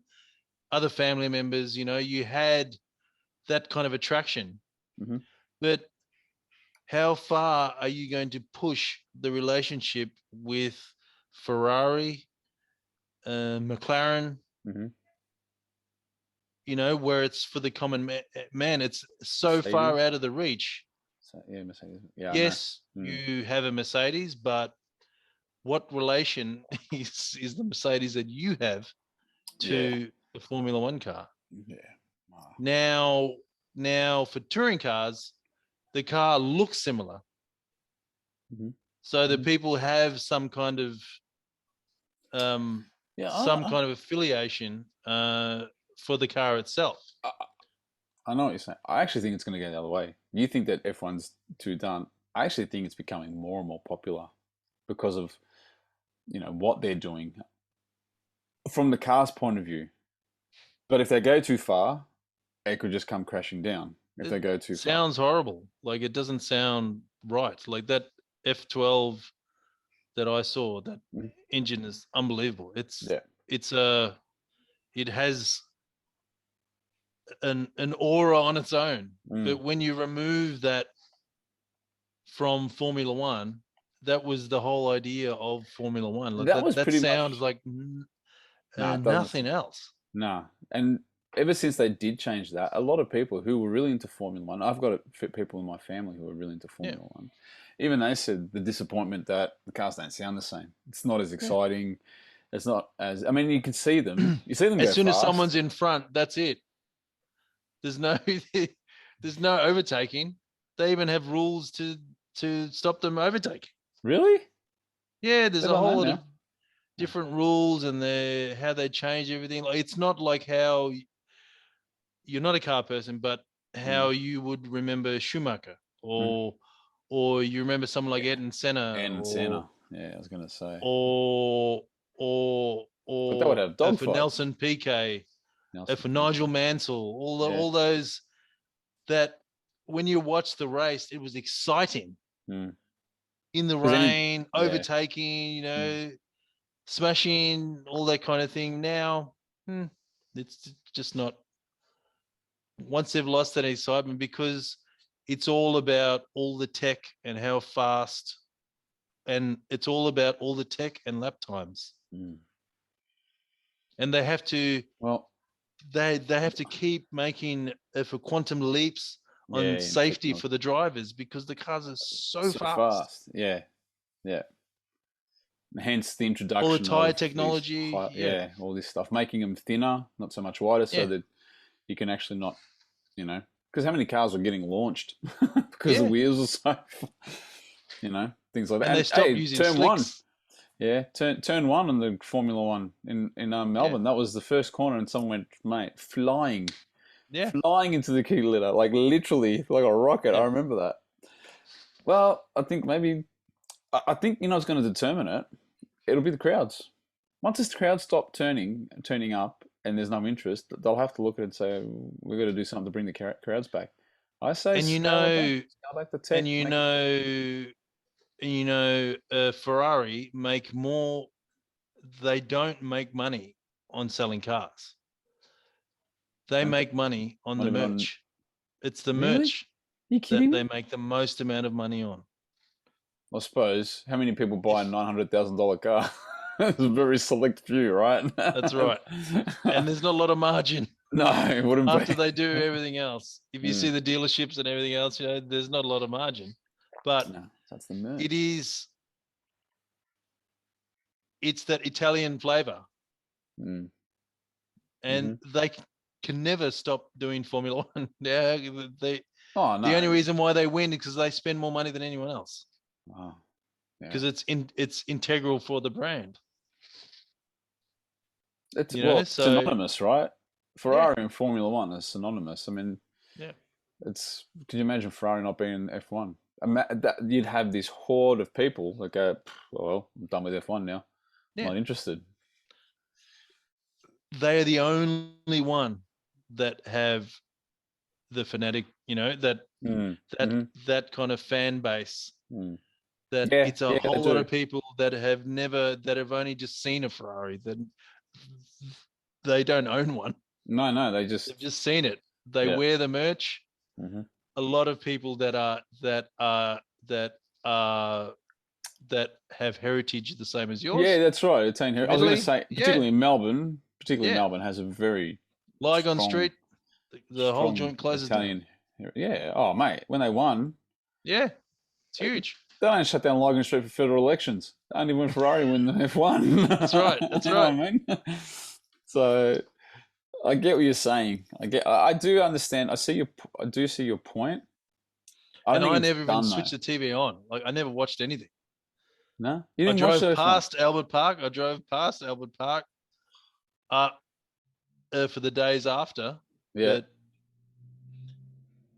S3: other family members, you had that kind of attraction. But how far are you going to push the relationship with Ferrari, McLaren, where it's for the common man? It's so
S2: Mercedes.
S3: far out of the reach.
S2: So, yeah, Mercedes. Yeah.
S3: Yes, you have a Mercedes, but what relation is the Mercedes that you have to the Formula One car?
S2: Yeah.
S3: Now for touring cars, the car looks similar. So the people have some kind of kind of affiliation for the car itself.
S2: I know what you're saying. I actually think it's going to go the other way. You think that F1's too done. I actually think it's becoming more and more popular because of, what they're doing from the car's point of view. But if they go too far, it could just come crashing down. If they go too far.
S3: Sounds horrible. Like, it doesn't sound right. Like that F12 that I saw, that engine is unbelievable. It has an aura on its own. But when you remove that from Formula One, that was the whole idea of Formula One. Like that sounds like nothing else.
S2: Nah. And ever since they did change that, a lot of people who were really into Formula One, I've got people in my family who are really into Formula One. Even they said the disappointment that the cars don't sound the same. It's not as exciting. It's not as, I mean, you can see them. You see them
S3: as soon
S2: fast.
S3: as someone's in front, that's it. There's no overtaking. They even have rules to stop them overtaking.
S2: Really?
S3: Yeah, there's a whole lot of different rules, and how they change everything. Like, it's not like how you're not a car person, but how you would remember Schumacher, or you remember someone like Ayrton Senna.
S2: Yeah, I was gonna say.
S3: Or
S2: but that would have dogfights.
S3: For Nelson Piquet, for Nigel Mansell, all those that when you watch the race, it was exciting. In the rain, overtaking, smashing, all that kind of thing. Now, it's just not. Once they've lost that excitement, because it's all about all the tech and how fast, and it's all about all the tech and lap times. And they have to.
S2: Well,
S3: they have to keep making for quantum leaps on safety for the drivers, because the cars are so fast.
S2: Yeah. Hence the introduction
S3: all the tire
S2: of
S3: technology,
S2: all this stuff, making them thinner, not so much wider, so that you can actually not, because how many cars are getting launched because the wheels are so, things like that.
S3: And they stopped using
S2: turn
S3: slicks.
S2: turn one in the Formula One in Melbourne. That was the first corner, and someone went, flying into the key litter, like literally like a rocket. I remember that. Well, I think what's going to determine it. It'll be the crowds. Once this crowd stop turning up, and there's no interest, they'll have to look at it and say, we've got to do something to bring the crowds back. I say, scale back the tech.
S3: Ferrari make more. They don't make money on selling cars. They make money on the merch. It's the merch that they make the most amount of money on.
S2: I suppose. How many people buy a $900,000 car? It's a very select few, right?
S3: That's right. And there's not a lot of margin.
S2: No, it wouldn't be.
S3: After they do everything else. If you see the dealerships and everything else, there's not a lot of margin. But
S2: that's the merch.
S3: It's that Italian flavor. And they can never stop doing Formula One.
S2: Oh no.
S3: The only reason why they win is because they spend more money than anyone else.
S2: Oh, yeah.
S3: Because it's integral for the brand.
S2: It's
S3: You know,
S2: it's
S3: so
S2: synonymous, right? Ferrari and Formula One is synonymous. I mean,
S3: yeah.
S2: it's. Can you imagine Ferrari not being in F1? You'd have this horde of people that go, well, I'm done with F1 now.
S3: Yeah.
S2: Not interested.
S3: They are the only one that have the fanatic, that kind of fan base. That
S2: Yeah,
S3: it's a
S2: yeah, they
S3: whole lot
S2: do.
S3: of people that have only just seen a Ferrari, that they don't own one.
S2: No,
S3: They've just seen it. They wear the merch. A lot of people that have heritage the same as yours.
S2: Yeah, that's right. Italian heritage. I was going to say, particularly in Melbourne, Melbourne has a very
S3: Lygon
S2: strong,
S3: Street, the whole joint closes
S2: Italian.
S3: down.
S2: Yeah. Oh, mate, when they won,
S3: it's huge.
S2: They don't shut down Lygon Street for federal elections. Only when Ferrari win the F1.
S3: That's right. That's right.
S2: I mean? So I get what you're saying. I do understand. I do see your point.
S3: I never even switched the TV on. Like, I never watched anything.
S2: No, you didn't
S3: watch past Albert Park. I drove past Albert Park for the days after.
S2: Yeah.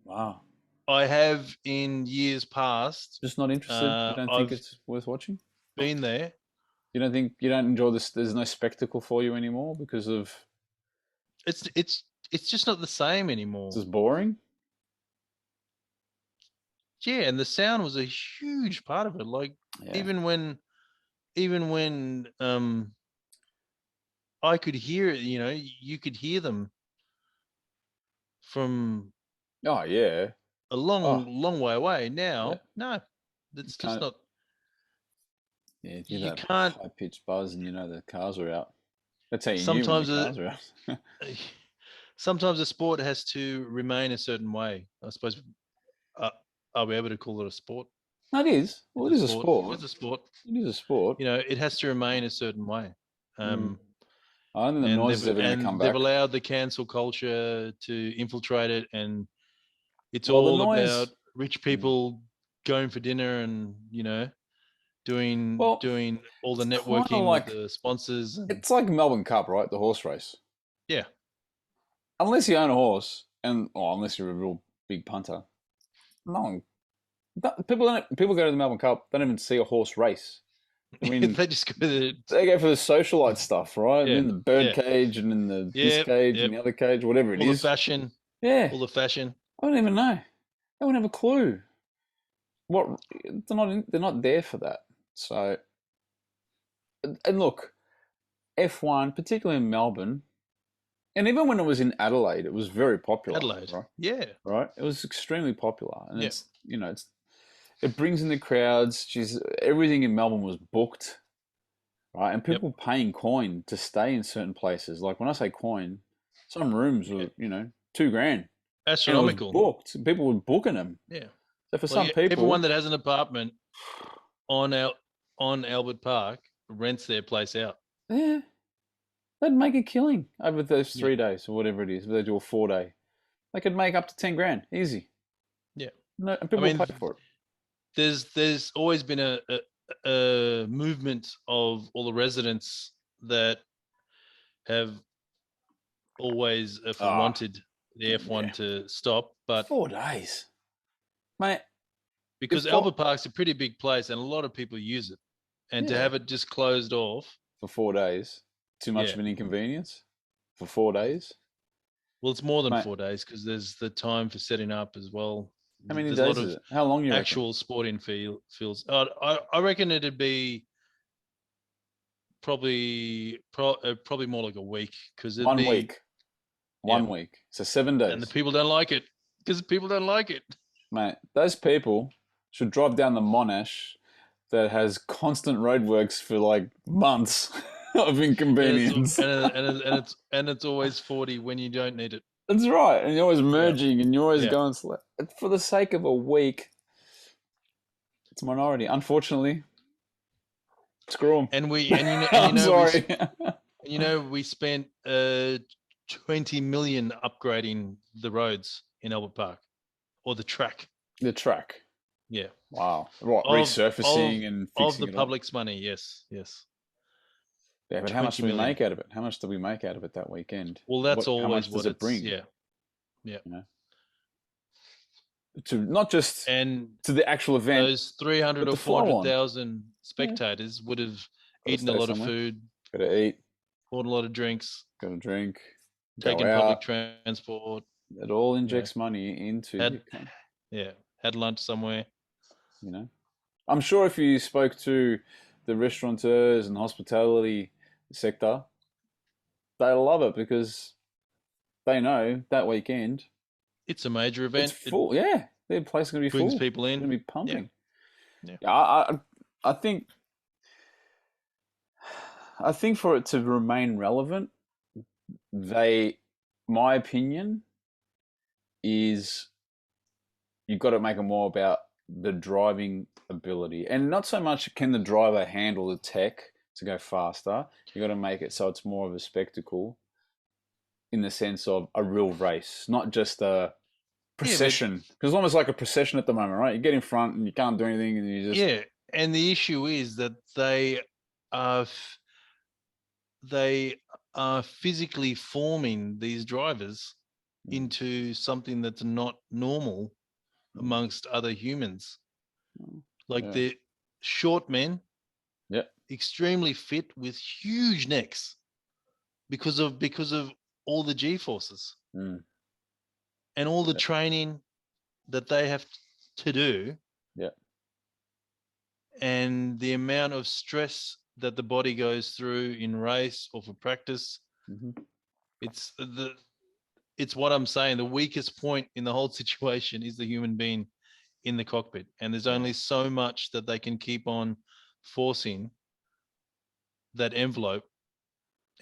S2: Wow.
S3: I have in years past.
S2: Just not interested. You don't think it's worth watching?
S3: Been there.
S2: You don't enjoy this? There's no spectacle for you anymore because of.
S3: It's just not the same anymore.
S2: It's just boring.
S3: Yeah, and the sound was a huge part of it. Like even when I could hear it, you could hear them from.
S2: Oh yeah.
S3: A long way away. Now, no, it's just not.
S2: Yeah, you can't high pitched buzz, and the cars are out. That's how you
S3: sometimes
S2: knew when the cars are out.
S3: Sometimes a sport has to remain a certain way. I suppose. Are we able to call it a sport?
S2: No, it is. Well, it is a sport.
S3: It's a sport.
S2: It is a sport.
S3: It has to remain a certain way.
S2: I don't think the noise is ever going to come back.
S3: They've allowed the cancel culture to infiltrate it, and it's all about rich people going for dinner and doing all the networking with the sponsors.
S2: It's like Melbourne Cup, right? The horse race.
S3: Yeah.
S2: Unless you own a horse, unless you're a real big punter, people go to the Melbourne Cup. They don't even see a horse race. I mean,
S3: they just go.
S2: They go for the socialite stuff, right? Yeah. In the bird cage and in the this cage and the other cage, whatever it is.
S3: All the fashion.
S2: Yeah.
S3: All the fashion.
S2: I don't even know. They wouldn't have a clue. They're not there for that. So, and look, F1, particularly in Melbourne, and even when it was in Adelaide, it was very popular.
S3: Adelaide,
S2: right?
S3: Yeah,
S2: right. It was extremely popular, and it brings in the crowds. Everything in Melbourne was booked, right? And people were paying coin to stay in certain places. Like when I say coin, some rooms were $2,000.
S3: Astronomical.
S2: Booked. People were booking them.
S3: Yeah.
S2: So for some people,
S3: everyone that has an apartment on Albert Park rents their place out.
S2: Yeah, they'd make a killing over those 3 days or whatever it is. If they do a 4-day, they could make up to $10,000 easy.
S3: Yeah,
S2: no, and people pay for it.
S3: There's always been a movement of all the residents that have always wanted the F1 to stop, but
S2: 4 days, mate.
S3: Because Albert Park's a pretty big place and a lot of people use it, and to have it just closed off
S2: for 4 days, too much of an inconvenience for 4 days.
S3: Well, it's more than 4 days because there's the time for setting up as well.
S2: How many days is it? How long you
S3: actual sporting fields? I reckon it'd be probably more like a week because
S2: 1 week. 1 week, so 7 days.
S3: And the people don't like it because people don't like it,
S2: mate. Those people should drive down the Monash that has constant roadworks for like months of inconvenience.
S3: And it's always 40 when you don't need it.
S2: That's right. And you're always merging and you're always going slow. For the sake of a week, it's a minority. Unfortunately. Screw them. I'm sorry.
S3: We spent 20 million upgrading the roads in Albert Park. or the track.
S2: The track.
S3: Yeah.
S2: Wow. What,
S3: Of-
S2: resurfacing and
S3: of
S2: fixing
S3: the
S2: it all?
S3: public's money. Yes. Yes.
S2: Yeah, but how much
S3: 20
S2: do we
S3: million.
S2: make out of it? How much do we make out of it that weekend?
S3: Well, that's
S2: How
S3: always
S2: much
S3: what
S2: does it
S3: it's.
S2: bring?
S3: Yeah. Yeah.
S2: You know, to not just
S3: And
S2: to the actual event,
S3: those 300
S2: but
S3: or
S2: the flow on.
S3: 400,000 spectators would have
S2: Gotta
S3: eaten a
S2: stay
S3: lot
S2: somewhere.
S3: of food,
S2: Gotta eat,
S3: bought a lot of drinks,
S2: gotta drink,
S3: taken
S2: go
S3: public
S2: out.
S3: transport.
S2: It all injects money into the
S3: Had
S2: economy.
S3: yeah, had lunch somewhere.
S2: You know, I'm sure if you spoke to the restaurateurs and hospitality sector, they love it because they know that weekend
S3: It's a major
S2: it's
S3: event. It
S2: full. Yeah, their place is gonna be
S3: brings
S2: full.
S3: people
S2: It's
S3: in.
S2: gonna be
S3: Yeah.
S2: pumping.
S3: Yeah.
S2: Yeah, I think for it to remain relevant, my opinion is you've got to make it more about the driving ability and not so much can the driver handle the tech to go faster. You got to make it so it's more of a spectacle in the sense of a real race, not just a procession. Because it's almost like a procession at the moment, right? You get in front and you can't do anything, and you just
S3: And the issue is that they are physically forming these drivers into something that's not normal amongst other humans. Like the short men, extremely fit with huge necks because of all the G forces and all the training that they have to do. And the amount of stress that the body goes through in race or for practice. It's what I'm saying. The weakest point in the whole situation is the human being in the cockpit. And there's only so much that they can keep on forcing that envelope,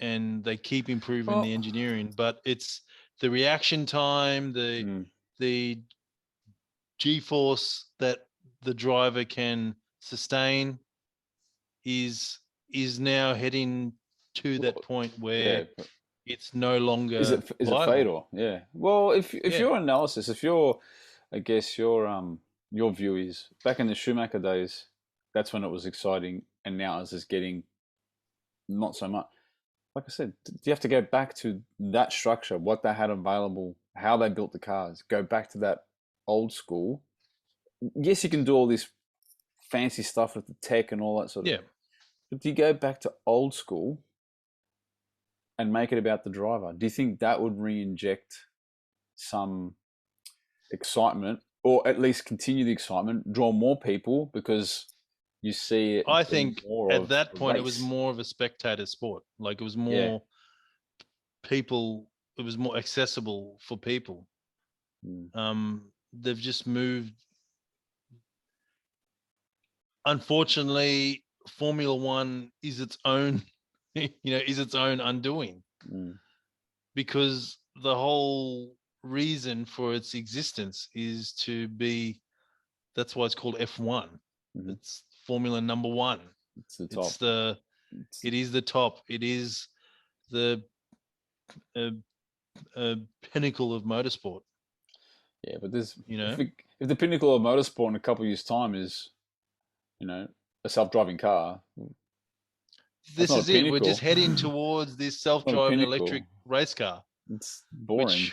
S3: and they keep improving the engineering, but it's the reaction time, the G-force that the driver can sustain is now heading to that point where it's no longer
S2: is it
S3: viable.
S2: fatal? Yeah. Well, if your analysis, I guess your view is back in the Schumacher days, that's when it was exciting, and now it's just getting not so much. Like I said, you have to go back to that structure, what they had available, how they built the cars. Go back to that old school. Yes, you can do all this fancy stuff with the tech and all that sort of. But do you go back to old school and make it about the driver? Do you think that would re-inject some excitement, or at least continue the excitement, draw more people because you see it?
S3: I think at that point it was more of a spectator sport. Like it was more people. It was more accessible for people. They've just moved. Unfortunately, Formula One is its own, is its own undoing, because the whole reason for its existence is to be. That's why it's called F1. It's Formula number one.
S2: It's the top.
S3: It is the top. It is the pinnacle of motorsport.
S2: Yeah, but there's if the pinnacle of motorsport in a couple of years' time is, a self-driving car.
S3: This is it. We're just heading towards this self-driving electric race car.
S2: It's boring.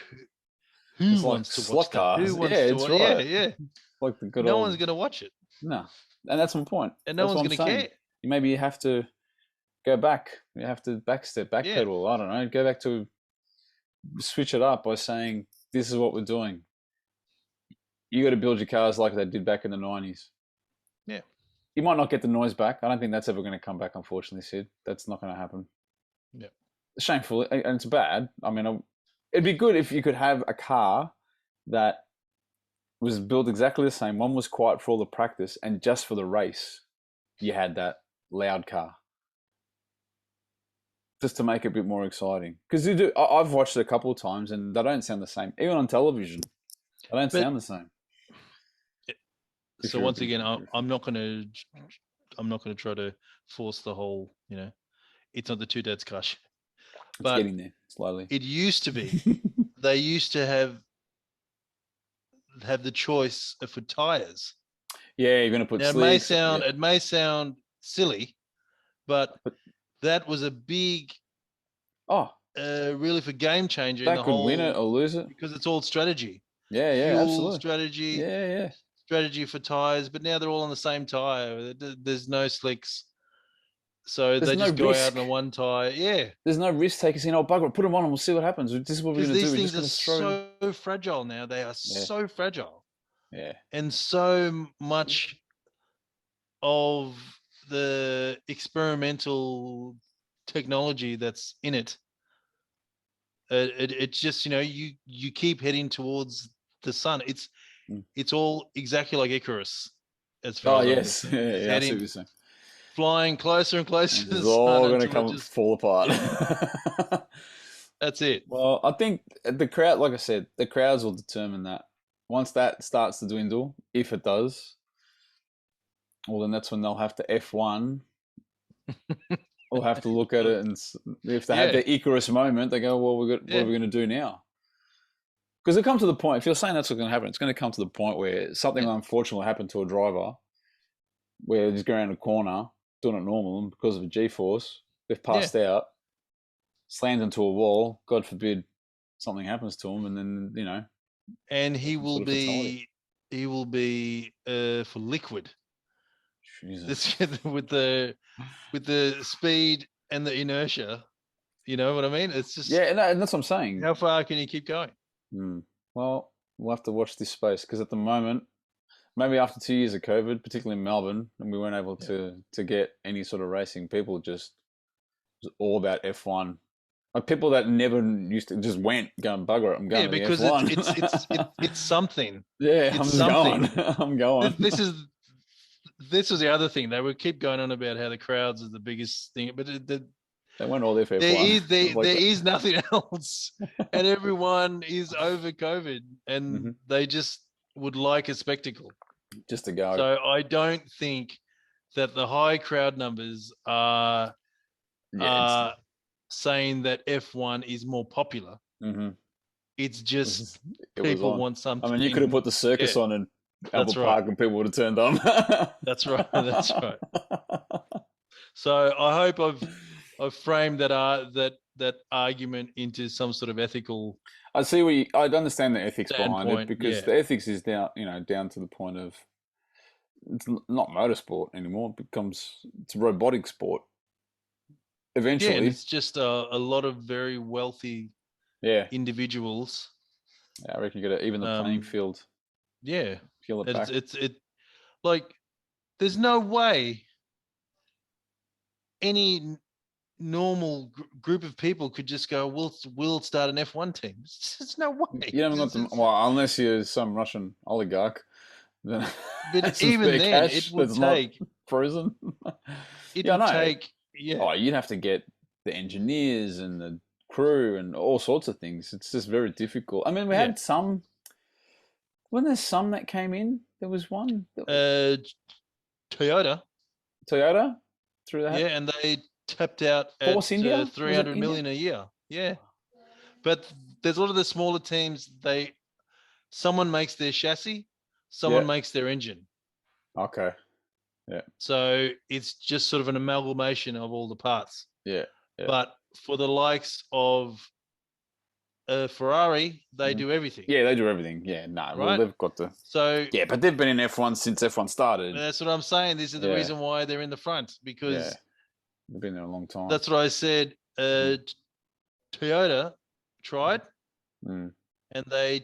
S3: Who wants to watch that? Who wants to watch?
S2: Right.
S3: Yeah.
S2: Like the good
S3: no
S2: old...
S3: one's going to watch it.
S2: No, and that's my point.
S3: And no one's going to care.
S2: Maybe you have to go back. You have to backpedal. I don't know. Go back to switch it up by saying, this is what we're doing. You got to build your cars like they did back in the 90s.
S3: Yeah.
S2: You might not get the noise back. I don't think that's ever going to come back, unfortunately, Sid. That's not going to happen.
S3: Yeah.
S2: Shameful, and it's bad. I mean, it'd be good if you could have a car that was built exactly the same. One was quiet for all the practice, and just for the race, you had that loud car. Just to make it a bit more exciting. Because I've watched it a couple of times, and they don't sound the same. Even on television, they don't sound the same.
S3: So once again, I'm not going to try to force the whole. It's not the two dads crush.
S2: It's getting there slowly.
S3: It used to be. They used to have have the choice for tires.
S2: Yeah, you're going to put
S3: Now,
S2: slicks.
S3: it may sound silly, but that was a big, really for game changer in
S2: that
S3: the
S2: could
S3: whole,
S2: win it or lose it.
S3: because it's all strategy.
S2: Yeah,
S3: Fuel
S2: absolutely.
S3: strategy.
S2: Yeah.
S3: Strategy for tires, but now they're all on the same tire. There's no slicks, so they just go out on one tire. Yeah,
S2: there's no risk taking. Saying, "Oh, bugger it, put them on, and we'll see what happens." This is what we're going to do.
S3: These
S2: We're
S3: things
S2: just
S3: are
S2: going to
S3: so fragile now. They are so fragile.
S2: Yeah.
S3: And so much of the experimental technology that's in it. It's just, you keep heading towards the sun. It's all exactly like Icarus, as far as I'm concerned.
S2: Yeah,
S3: It's
S2: I see what you're saying.
S3: Flying closer and closer to the
S2: It's
S3: sun.
S2: all going to fall apart.
S3: That's it.
S2: Well, I think the crowd, like I said, the crowds will determine that. Once that starts to dwindle, if it does, well, then that's when they'll have to F1. We'll have to look at it, and if they have their Icarus moment, they go, well, what are we going to do now? Because it comes to the point, if you're saying that's what's going to happen, it's going to come to the point where something unfortunate will happen to a driver, where they're just going around a corner, doing it normal, and because of a G-force, they've passed out, slammed into a wall, God forbid something happens to him, and then,
S3: and he will be for liquid.
S2: Jesus.
S3: with the speed and the inertia, you know what I mean? It's just
S2: and that's what I'm saying.
S3: How far can you keep going?
S2: Well, we'll have to watch this space, because at the moment, maybe after 2 years of COVID, particularly in Melbourne, and we weren't able to get any sort of racing, people just was all about F1. Like people that never used to just went going, bugger it, I'm going to the F1.
S3: Because it's something.
S2: Yeah,
S3: it's
S2: something. I'm going.
S3: This was the other thing. They would keep going on about how the crowds are the biggest thing, but
S2: they went all there for
S3: F1.
S2: There
S3: is nothing else, and everyone is over COVID, and they just would like a spectacle.
S2: Just to go.
S3: So I don't think that the high crowd numbers are saying that F1 is more popular. It's just people want something.
S2: I mean, you could have put the circus on in Albert Park and people would have turned on.
S3: That's right. That's right. So I hope I've framed that argument into some sort of ethical.
S2: I see I understand the ethics behind it, because the ethics is down to the point of it's not motorsport anymore. It's a robotic sport. Eventually,
S3: and it's just a lot of very wealthy individuals.
S2: Yeah, I reckon you got to even the playing field.
S3: Yeah,
S2: peel it back.
S3: It's like there's no way any normal group of people could just go, we'll start an F1 team. There's no way.
S2: You haven't got them. Well, unless you're some Russian oligarch. Then
S3: but even then, it would take
S2: frozen.
S3: It would take.
S2: Oh, you'd have to get the engineers and the crew and all sorts of things. It's just very difficult. I mean, we had some. When there's some that came in, there was one.
S3: Toyota
S2: through that.
S3: Yeah, and they tapped out at
S2: Force India?
S3: 300 million a year. Yeah, but there's a lot of the smaller teams. Someone makes their chassis, someone makes their engine.
S2: Okay. Yeah.
S3: So it's just sort of an amalgamation of all the parts.
S2: Yeah.
S3: But for the likes of Ferrari, they do everything.
S2: Yeah, they do everything. Yeah, no, well, they've got to.
S3: So
S2: yeah, but they've been in F1 since F1 started.
S3: That's what I'm saying. This is the reason why they're in the front, because
S2: they've been there a long time.
S3: That's what I said. Toyota tried, and they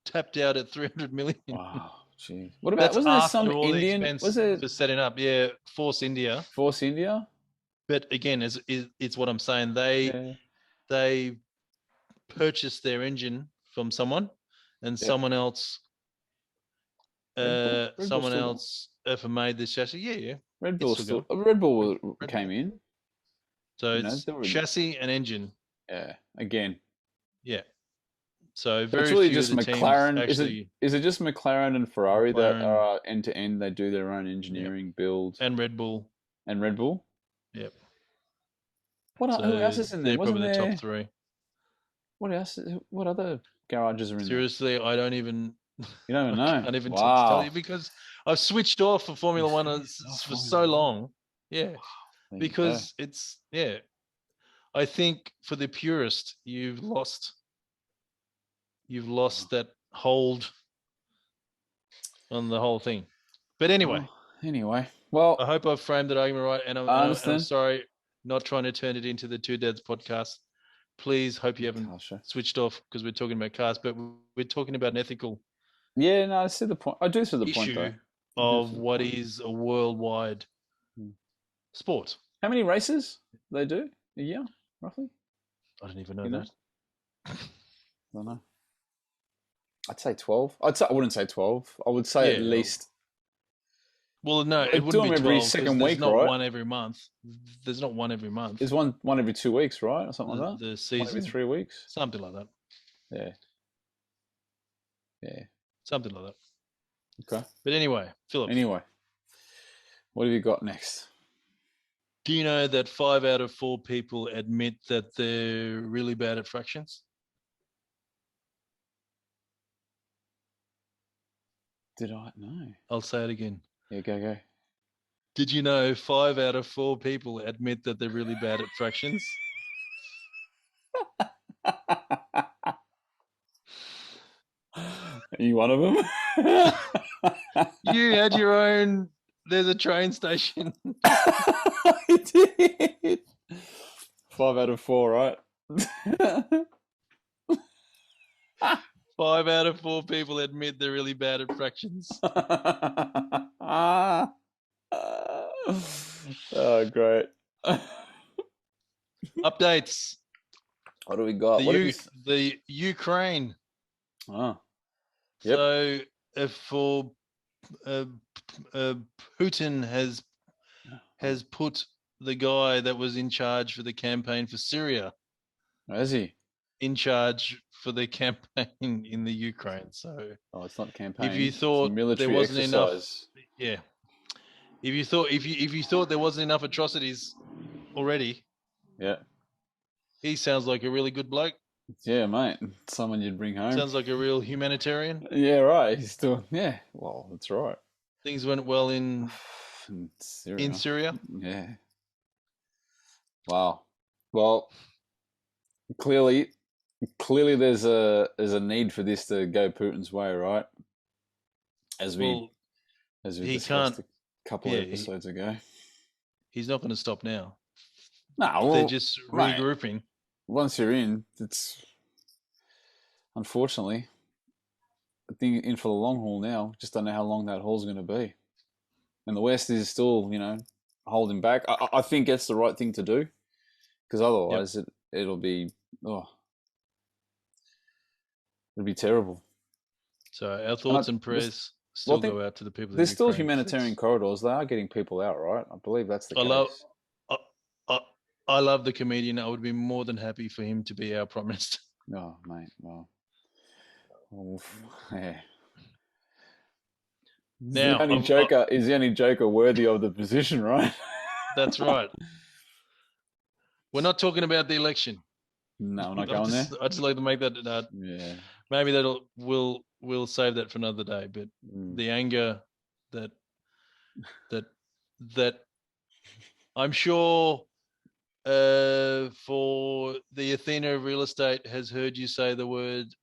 S3: tapped out at 300 million.
S2: Wow. Gee. What about, wasn't there some Indian?
S3: Was it for setting up? Yeah, Force India.
S2: Force India.
S3: But again, it's what I'm saying. They purchased their engine from someone, and someone else, made this chassis. Yeah.
S2: Red Bull came in.
S3: So it's chassis and engine.
S2: Yeah. Again.
S3: Yeah. So
S2: very it's really just McLaren. Is it just McLaren and Ferrari that are end to end? They do their own engineering build.
S3: And Red Bull.
S2: Yep. Who else is in there?
S3: They're probably the top three.
S2: What else? What other garages are in
S3: Seriously, I don't even
S2: You don't even
S3: I
S2: know.
S3: can't even tell
S2: Wow.
S3: you because I've switched off for Formula One for so long. Yeah,
S2: There you go.
S3: because I think for the purist, you've lost that hold on the whole thing. But anyway,
S2: Anyway,
S3: I
S2: well,
S3: hope I've framed that argument right, and
S2: I
S3: I'm
S2: understand.
S3: sorry, not trying to turn it into the Two Dads podcast. Please, hope you haven't
S2: Car show.
S3: switched off because we're talking about cars, but we're talking about an ethical
S2: Yeah, no, I see the point. I do see the point,
S3: issue
S2: though.
S3: of what is a worldwide sport.
S2: How many races they do a year, roughly?
S3: I don't even know
S2: You know?
S3: that.
S2: I don't know. I'd say 12. I wouldn't say 12. I would say at least.
S3: Well, no,
S2: They
S3: it wouldn't
S2: do
S3: be
S2: them
S3: 12
S2: every
S3: because
S2: second
S3: there's
S2: week,
S3: not
S2: right?
S3: one every month. There's not one every month.
S2: There's one every 2 weeks, right, or something like that.
S3: The season,
S2: one every 3 weeks.
S3: something like that.
S2: Yeah.
S3: Something like that.
S2: Okay.
S3: But anyway, Philip.
S2: Anyway, what have you got next?
S3: Do you know that 5 out of 4 people admit that they're really bad at fractions?
S2: Did I? No.
S3: I'll say it again.
S2: Yeah, go.
S3: Did you know 5 out of 4 people admit that they're really bad at fractions?
S2: Are you one of them?
S3: You had your own. There's a train station.
S2: I did. 5 out of 4, right?
S3: 5 out of 4 people admit they're really bad at fractions.
S2: Oh, great.
S3: Updates.
S2: What do we got?
S3: The Ukraine.
S2: Oh, yep.
S3: So for Putin has put the guy that was in charge for the campaign for Syria.
S2: Is he?
S3: In charge for the campaign in the Ukraine. So
S2: it's not campaign.
S3: If you thought
S2: military
S3: there wasn't
S2: exercise.
S3: enough, yeah. If you thought there wasn't enough atrocities already,
S2: yeah,
S3: he sounds like a really good bloke.
S2: Yeah, mate. Someone you'd bring home.
S3: Sounds like a real humanitarian.
S2: Yeah, right. He's still. Yeah. Well, that's right.
S3: Things went well in Syria.
S2: Yeah. Wow. Well, clearly there's a need for this to go Putin's way, right? As we discussed a couple of episodes ago.
S3: He's not going to stop now.
S2: No, well,
S3: they're just regrouping.
S2: Mate, once you're in, it's unfortunately I think in for the long haul now. Just don't know how long that haul's going to be, and the West is still, holding back. I think it's the right thing to do, because otherwise it'll be it'll be terrible. So
S3: our thoughts and prayers still go out to the people.
S2: There's still humanitarian corridors. They are getting people out, right? I believe that's the case.
S3: I love the comedian. I would be more than happy for him to be our prime minister.
S2: Oh, mate. Well, yeah.
S3: Now,
S2: is the only joker worthy of the position, right?
S3: That's right. We're not talking about the election.
S2: No, we're not going there.
S3: I'd just like to make that.
S2: Yeah.
S3: Maybe we'll save that for another day. But the anger that I'm sure for the Athena of real estate has heard you say the word.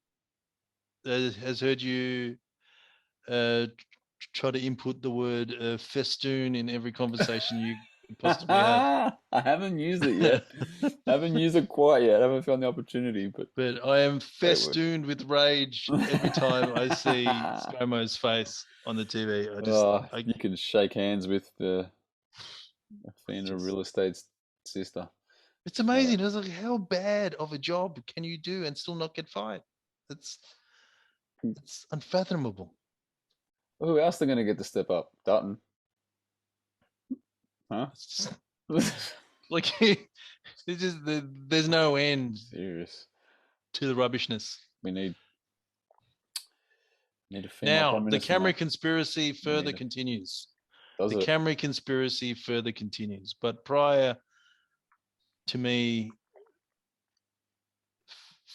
S3: Has heard you try to input the word festoon in every conversation you possibly have.
S2: I haven't used it yet. I haven't used it quite yet. I haven't found the opportunity. But
S3: I am festooned with rage every time I see ScoMo's face on the TV.
S2: You can shake hands with the Athena real estate's sister.
S3: It's amazing. It's like, how bad of a job can you do and still not get fired? It's unfathomable.
S2: Who else are going to get to step up? Dutton. Huh?
S3: Like, there's no end.
S2: Serious.
S3: To the rubbishness.
S2: We need a female
S3: now.
S2: prime minister,
S3: The Camry conspiracy further continues. The Camry conspiracy further continues. But prior to me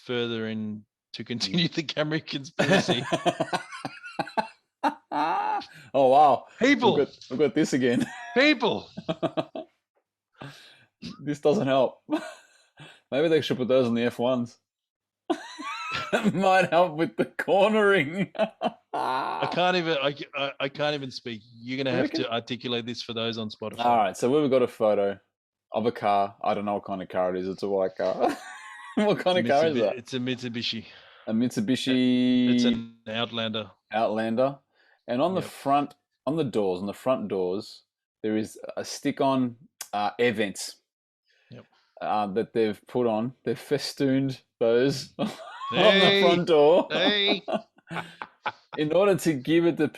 S3: further in to continue the Camry conspiracy.
S2: Oh wow!
S3: People,
S2: We've got this again.
S3: people.
S2: This doesn't help. Maybe they should put those on the F1s. It might help with the cornering.
S3: I can't even speak. You're gonna have to articulate this for those on Spotify.
S2: All right, so we've got a photo of a car. I don't know what kind of car it is. It's a white car. What kind of car is that?
S3: It's a Mitsubishi.
S2: A Mitsubishi.
S3: It's an Outlander.
S2: Outlander. And on the front, on the front doors, there is a stick-on air vents.
S3: Yep.
S2: That they've put on. They've festooned those on the front door.
S3: Hey.
S2: In order to give it the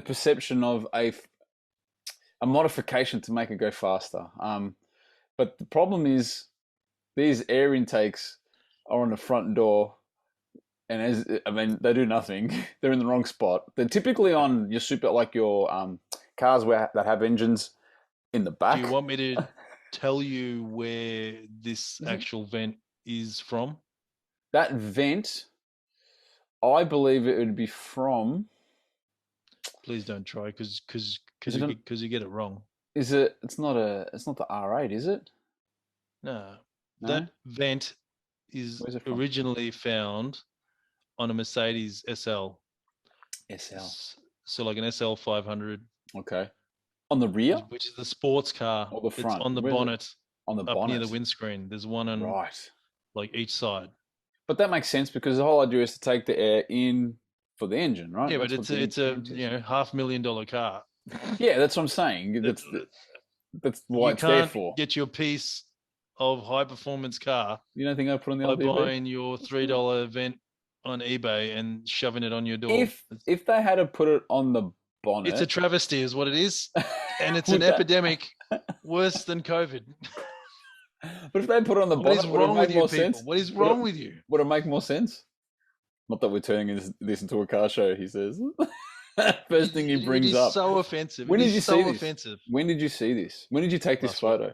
S2: perception of a modification to make it go faster. But the problem is these air intakes are on the front door, and they do nothing. They're in the wrong spot. They're typically on your cars that have engines in the back.
S3: Do you want me to tell you where this actual vent is from?
S2: That vent, I believe it would be from.
S3: Please don't try, because you get it wrong.
S2: Is it? It's not the R8, is it?
S3: No, that vent is originally found on a Mercedes SL.
S2: SL.
S3: So like an SL 500.
S2: Okay. On the rear,
S3: which is the sports car.
S2: Or the front?
S3: It's on the bonnet.
S2: On the
S3: up
S2: bonnet
S3: near the windscreen. There's one on like each side.
S2: But that makes sense because the whole idea is to take the air in for the engine, right?
S3: Yeah, but it's a $500,000 car.
S2: Yeah, that's what I'm saying. That's why it's there for.
S3: Get your piece of high performance car.
S2: You don't think I put on the
S3: by buying your $3 vent on eBay and shoving it on your door?
S2: If they had to put it on the bonnet,
S3: it's a travesty, is what it is, and it's an epidemic worse than COVID.
S2: But if they put it on the bonnet, would it make more sense?
S3: What is wrong with you?
S2: Would it make more sense? Not that we're turning this into a car show, he says. First thing he brings up.
S3: So offensive.
S2: When did you see this? When did you see this? When did you take this photo?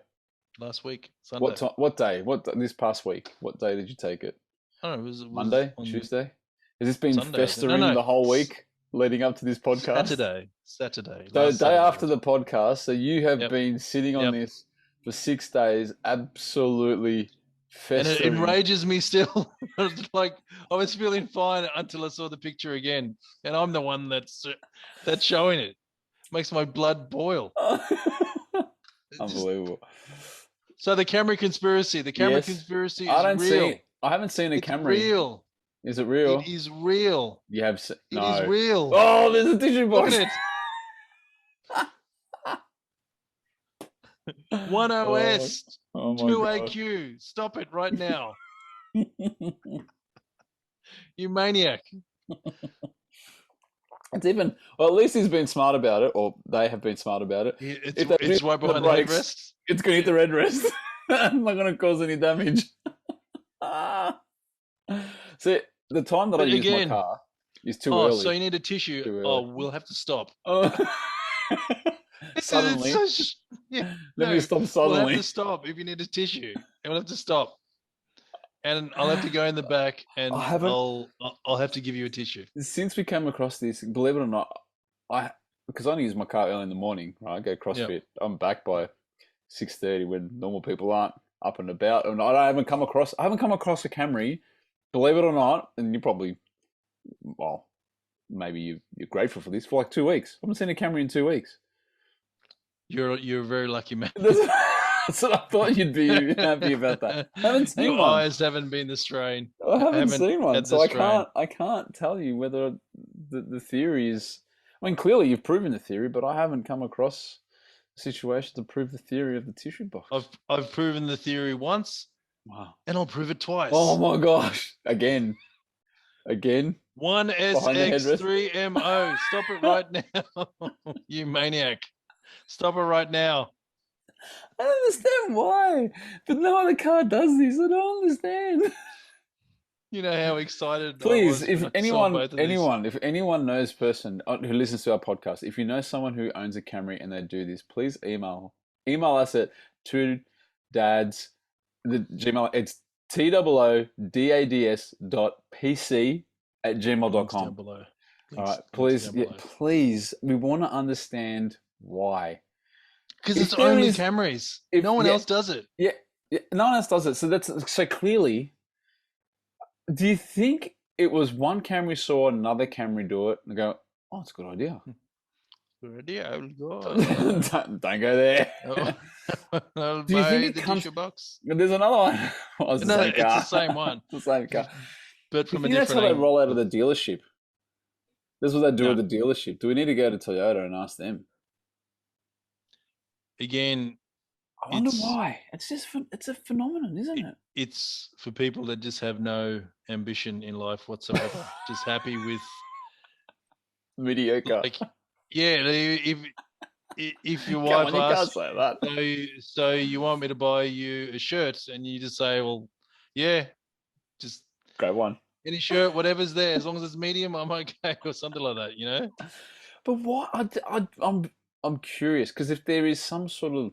S3: Last week, Sunday.
S2: What day? This past week? What day did you take it?
S3: I don't know. It was
S2: Monday, Tuesday. Has this been festering the whole week leading up to this podcast?
S3: Saturday.
S2: So the day after the podcast. So you have been sitting on this for 6 days, absolutely festering.
S3: And it enrages me still. Like I was feeling fine until I saw the picture again, and I'm the one that's showing it. Makes my blood boil.
S2: Unbelievable.
S3: So the Camry conspiracy. The Camry conspiracy is real.
S2: I haven't seen a Camry.
S3: Real.
S2: Is it real?
S3: It is real.
S2: You have no.
S3: It is real.
S2: Oh, there's a tissue box.
S3: Look at it. 1 OS, 2 IQ. Stop it right now. You maniac.
S2: It's even, well, at least he's been smart about it, or they have been smart about it.
S3: It's right behind the headrest.
S2: It's going to hit the red rest. I'm not going to cause any damage. See, the time that I use my car is too early.
S3: So you need a tissue. Oh, we'll have to stop.
S2: Suddenly. Let me stop suddenly.
S3: We'll have to stop if you need a tissue. And we'll have to stop. And I'll have to go in the back and I'll have to give you a tissue.
S2: Since we came across this, believe it or not, because I only use my car early in the morning, right? I go CrossFit. Yep. I'm back by 6:30 when normal people aren't up and about. And I haven't come across a Camry, believe it or not, and you probably, well, maybe you're grateful for this, for like 2 weeks. I haven't seen a Camry in 2 weeks.
S3: You're a very lucky man.
S2: That's what I thought you'd be happy about that. I haven't seen
S3: Your
S2: one.
S3: Your eyes haven't been the strain.
S2: I haven't seen one, so I can't tell you whether the theory is. I mean, clearly you've proven the theory, but I haven't come across a situation to prove the theory of the tissue box.
S3: I've proven the theory once.
S2: Wow.
S3: And I'll prove it twice.
S2: Oh my gosh! Again.
S3: 1SX3MO. Stop it right now, you maniac! Stop it right now.
S2: I don't understand why, but no other car does this. I don't understand.
S3: You know how excited.
S2: Please, if anyone knows person who listens to our podcast, if you know someone who owns a Camry and they do this, please email us at 2dads. The Gmail, it's TOODADS.PC@gmail.com.
S3: Links down below.
S2: All
S3: Links,
S2: right,
S3: links
S2: please,
S3: down
S2: yeah,
S3: below.
S2: please, we want to understand why.
S3: Because
S2: If
S3: it's
S2: there
S3: only
S2: is-
S3: Camrys.
S2: if-
S3: No one
S2: yeah,
S3: else does it.
S2: Yeah, no one else does it. So clearly, do you think it was one Camry saw another Camry do it and go, "Oh, it's a good idea."
S3: Good idea. I will go.
S2: don't go there.
S3: I'll
S2: Do you
S3: buy
S2: think it
S3: the
S2: comes?
S3: tissue box.
S2: There's another one. Oh, it's the
S3: No,
S2: same
S3: it's
S2: car.
S3: the same one.
S2: It's the same car.
S3: But
S2: Do you
S3: from a
S2: think that's how
S3: different
S2: they roll out of
S3: angle.
S2: the dealership? This is what they do
S3: No.
S2: at the dealership. Do we need to go to Toyota and ask them?
S3: Again,
S2: I wonder
S3: It's-
S2: why. It's a phenomenon, isn't it?
S3: it's for people that just have no ambition in life whatsoever. Just happy with
S2: Mediocre.
S3: like, yeah. If your
S2: Come
S3: wife
S2: on, you can't
S3: asks,
S2: say that.
S3: so you want me to buy you a shirt, and you just say, well, yeah, just
S2: Great one.
S3: any shirt, whatever's there, as long as it's medium, I'm okay, or something like that. You know.
S2: But what? I'm curious because if there is some sort of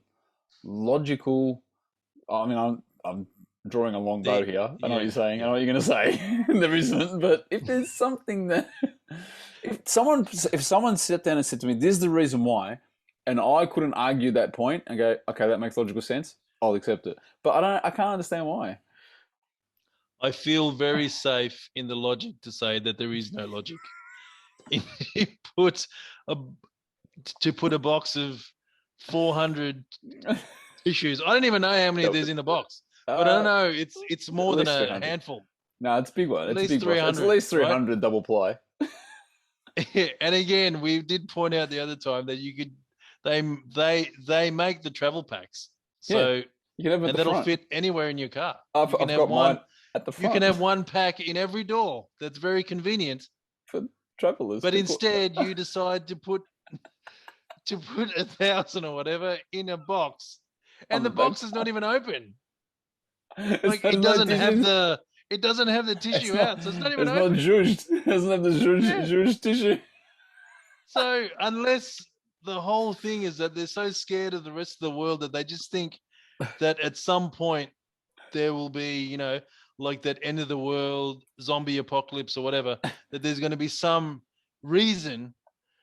S2: logical, I mean, I'm drawing a long bow here. I know what you're saying. I know what you're going to say. There isn't, but if there's something that, if someone sat down and said to me, "This is the reason why," and I couldn't argue that point and go, "Okay, that makes logical sense," I'll accept it. But I can't understand why.
S3: I feel very safe in the logic to say that there is no logic. If you put a box of 400 tissues, I don't even know how many there's in the box, but I don't know. It's more than
S2: least
S3: a
S2: 300.
S3: handful.
S2: No, it's a big one.
S3: At
S2: It's a
S3: least
S2: big one. It's at
S3: 300,
S2: least 300
S3: right?
S2: double ply.
S3: And again, we did point out the other time that you could they make the travel packs, so
S2: You can have it at
S3: and
S2: the
S3: that'll
S2: front.
S3: fit anywhere in your car.
S2: I've
S3: You can have
S2: got
S3: one.
S2: mine at the
S3: You
S2: front.
S3: can have one pack in every door. That's very convenient.
S2: For travelers.
S3: But
S2: to put-
S3: instead, you decide to put 1,000 or whatever in a box,
S2: On
S3: and the
S2: the
S3: box
S2: back.
S3: is not even open.
S2: It's
S3: Like
S2: not
S3: it doesn't have
S2: tissue.
S3: the tissue out, so it's not even
S2: It's
S3: open.
S2: not zhuzhed. It doesn't have the
S3: Yeah.
S2: zhuzhed tissue.
S3: So unless the whole thing is that they're so scared of the rest of the world that they just think that at some point there will be, like that end of the world zombie apocalypse or whatever, that there's going to be some reason